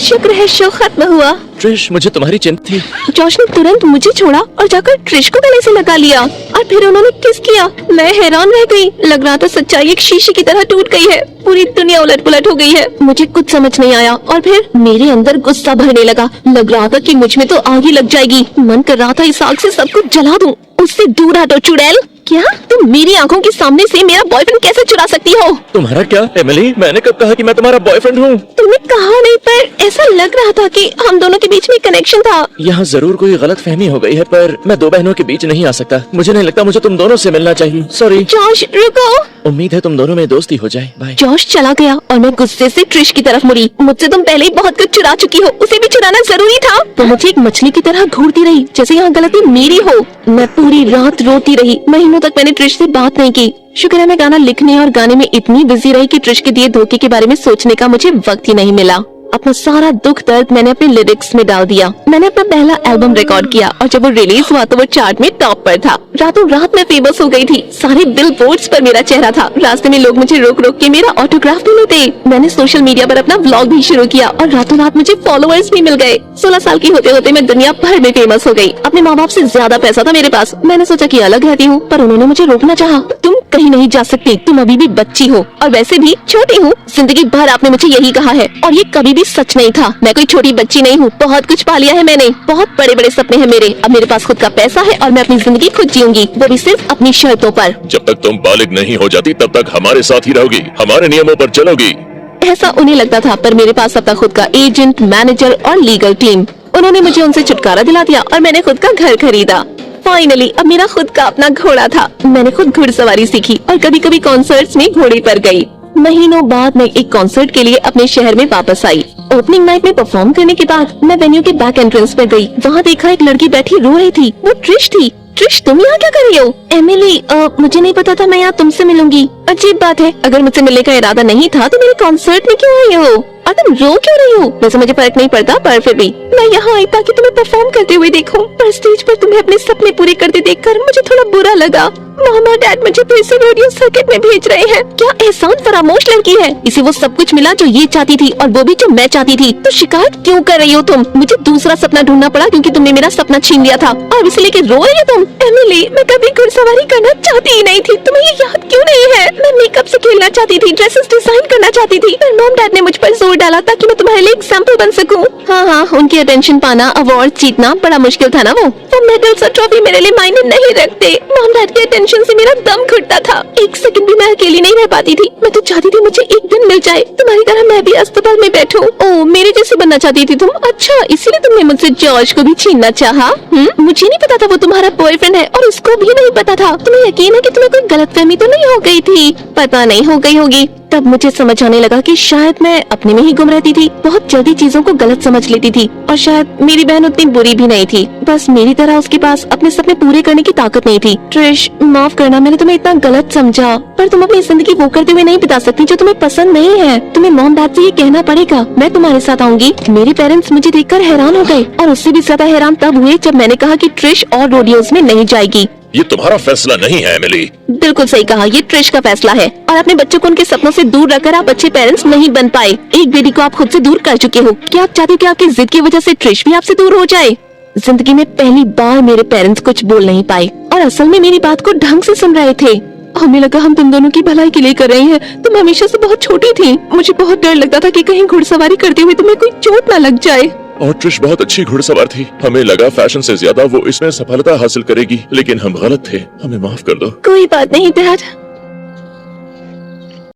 शुक्र है शो खत्म हुआ। ट्रिश, मुझे तुम्हारी चिंता थी। जॉश ने तुरंत मुझे छोड़ा और जाकर ट्रिश को गले से लगा लिया और फिर उन्होंने किस किया। मैं हैरान रह गई। लग रहा था सच्चाई एक शीशे की तरह टूट गई है। पूरी दुनिया उलट पुलट हो गई है। मुझे कुछ समझ नहीं आया और फिर मेरे अंदर गुस्सा भरने लगा। लग रहा था कि मुझ में तो आग ही लग जाएगी। मन कर रहा था इस आग से सब कुछ जला दूं। उससे दूर हटो चुड़ैल। क्या तुम मेरी आंखों के सामने से मेरा बॉयफ्रेंड कैसे चुरा सकती हो? तुम्हारा क्या एमिली? मैंने कब कहा कि मैं तुम्हारा बॉयफ्रेंड हूँ? तुमने कहा नहीं, पर ऐसा लग रहा था कि हम दोनों के बीच में कनेक्शन था। यहाँ जरूर कोई गलत फहमी हो गई है, पर मैं दो बहनों के बीच नहीं आ सकता। मुझे नहीं लगता। मुझे तुम दोनों से मिलना चाहिए। सॉरी। जॉश रुको। उम्मीद है तुम दोनों में दोस्ती हो जाए। बाय। जॉश चला गया और मैं गुस्से से ट्रिश की तरफ मुड़ी। मुझसे तुम पहले ही बहुत कुछ चुरा चुकी हो, उसे भी चुराना जरूरी था। तो मुझे एक मछली की तरह घूरती रही, जैसे यहाँ गलती मेरी हो। मैं पूरी रात रोती रही। महीनों तक मैंने ट्रिश से बात नहीं की। शुक्र है मैं गाना लिखने और गाने में इतनी बिजी रही कि ट्रिश के दिए धोखे के बारे में सोचने का मुझे वक्त ही नहीं मिला। अपना सारा दुख दर्द मैंने अपने लिरिक्स में डाल दिया। मैंने अपना पहला एल्बम रिकॉर्ड किया और जब वो रिलीज हुआ तो वो चार्ट में टॉप पर था। रातों रात में फेमस हो गई थी। सारे बिलबोर्ड्स पर मेरा चेहरा था। रास्ते में लोग मुझे रोक रोक के मेरा ऑटोग्राफ भी लेते। मैंने सोशल मीडिया पर अपना व्लॉग भी शुरू किया और रातों रात मुझे फॉलोअर्स भी मिल गए। 16 साल की होते होते मैं दुनिया भर में फेमस हो गई। अपने माँ बाप से ज्यादा पैसा था मेरे पास। मैंने सोचा कि अलग रहती हूँ, पर उन्होंने मुझे रोकना चाहा। तुम कहीं नहीं जा सकती, तुम अभी भी बच्ची हो और वैसे भी छोटी हूँ। जिंदगी भर आपने मुझे यही कहा है और ये कभी भी सच नहीं था। मैं कोई छोटी बच्ची नहीं हूँ। बहुत कुछ पा लिया है मैंने। बहुत बड़े बड़े सपने हैं मेरे। अब मेरे पास खुद का पैसा है और मैं अपनी जिंदगी खुद जीऊंगी, वो भी सिर्फ अपनी शर्तों पर। जब तक तुम बालिग नहीं हो जाती तब तक हमारे साथ ही रहोगी, हमारे नियमों पर चलोगी। ऐसा उन्हें लगता था, पर मेरे पास अपना खुद का एजेंट, मैनेजर और लीगल टीम। उन्होंने मुझे उनसे छुटकारा दिला दिया और मैंने खुद का घर खरीदा। फाइनली अब मेरा खुद का अपना घोड़ा था। मैंने खुद घुड़सवारी सीखी और कभी कभी कॉन्सर्ट्स में घोड़े पर गई। महीनों बाद मैं एक कॉन्सर्ट के लिए अपने शहर में वापस आई। ओपनिंग नाइट में परफॉर्म करने के बाद मैं वेन्यू के बैक एंट्रेंस पर गई। वहाँ देखा एक लड़की बैठी रो रही थी। वो ट्रिश थी। ट्रिश, तुम यहाँ क्या कर रही हो? एमिली, मुझे नहीं पता था मैं यहाँ तुमसे मिलूंगी। अजीब बात है, अगर मुझसे मिलने का इरादा नहीं था तो मेरे कॉन्सर्ट में क्यों आई हो? और तुम रो क्यों रही हो? वैसे मुझे फर्क नहीं पड़ता, पर फिर भी मैं यहाँ आई ताकि तुम्हें परफॉर्म करते हुए देखूं। पर स्टेज पर तुम्हें अपने सपने पूरे करते देखकर मुझे थोड़ा बुरा लगा। मॉम और डैड मुझे फिर से रोडियो सर्किट में भेज रहे हैं। क्या एहसान फरामोश लड़की है, इसे वो सब कुछ मिला जो ये चाहती थी और वो भी जो मैं चाहती थी। तो शिकायत क्यों कर रही हो तुम? मुझे दूसरा सपना ढूंढना पड़ा क्योंकि तुमने मेरा सपना छीन लिया था और इसे लेके रो रही हो तुम। एमिली, मैं कभी घुड़सवारी करना चाहती ही नहीं थी, तुम्हें ये याद क्यों नहीं है? मैं मेकअप से खेलना चाहती थी, ड्रेसेस डिजाइन करना चाहती थी, पर मॉम डैड ने मुझ पर जोर डाला ताकि मैं तुम्हारे लिए एग्जाम्पल बन सकूं। हाँ, उनकी अटेंशन पाना, अवार्ड जीतना बड़ा मुश्किल था ना। वो मेडल्स और ट्रॉफी मेरे लिए मायने नहीं रखते। मॉम डैड की अटेंशन से मेरा दम घुटता था। एक सेकंड भी मैं अकेली नहीं रह पाती थी। मैं तो चाहती थी मुझे एक दिन मिल जाए, तुम्हारी तरह मैं भी अस्पताल में बैठूं। ओह, मेरे जैसे बनना चाहती थी तुम? अच्छा, इसीलिए तुमने मुझसे जॉर्ज को भी छीनना चाहा? मुझे नहीं पता था वो तुम्हारा बॉयफ्रेंड है और उसको भी नहीं पता था। तुम्हें यकीन है कि तुम्हें कोई गलतफहमी तो नहीं हो गई थी? पता नहीं हो गई होगी। तब मुझे समझ आने लगा कि शायद मैं अपने में ही गुम रहती थी, बहुत जल्दी चीजों को गलत समझ लेती थी और शायद मेरी बहन उतनी बुरी भी नहीं थी। बस मेरी तरह उसके पास अपने सपने पूरे करने की ताकत नहीं थी। ट्रिश, माफ करना, मैंने तुम्हें इतना गलत समझा, पर तुम अपनी जिंदगी वो करते हुए नहीं बिता सकती जो तुम्हें पसंद नहीं है। तुम्हें मॉम डैड से ये कहना पड़ेगा, मैं तुम्हारे साथ आऊंगी। मेरे पेरेंट्स मुझे देखकर हैरान हो गए और उससे भी ज्यादा हैरान तब हुए जब मैंने कहा कि ट्रिश और रोडियोज में नहीं जाएगी। ये तुम्हारा फैसला नहीं है एमिली। बिल्कुल सही कहा, ये ट्रिश का फैसला है और अपने बच्चों को उनके सपनों से दूर रखकर आप अच्छे पेरेंट्स नहीं बन पाए। एक बेटी को आप खुद से दूर कर चुके हो। क्या आप चाहते हो कि आपकी जिद की वजह से ट्रिश भी आपसे दूर हो जाए? जिंदगी में पहली बार मेरे पेरेंट्स कुछ बोल नहीं पाए और असल में मेरी बात को ढंग से सुन रहे थे। हमें लगा हम तुम दोनों की भलाई के लिए कर रही हैं। तुम हमेशा से बहुत छोटी थी, मुझे बहुत डर लगता था कि कहीं घुड़सवारी करते हुए तुम्हें कोई चोट न लग जाए। और ट्रिश बहुत अच्छी घुड़सवार थी। हमें लगा फैशन से ज्यादा वो इसमें सफलता हासिल करेगी, लेकिन हम गलत थे। हमें माफ कर दो। कोई बात नहीं डैड,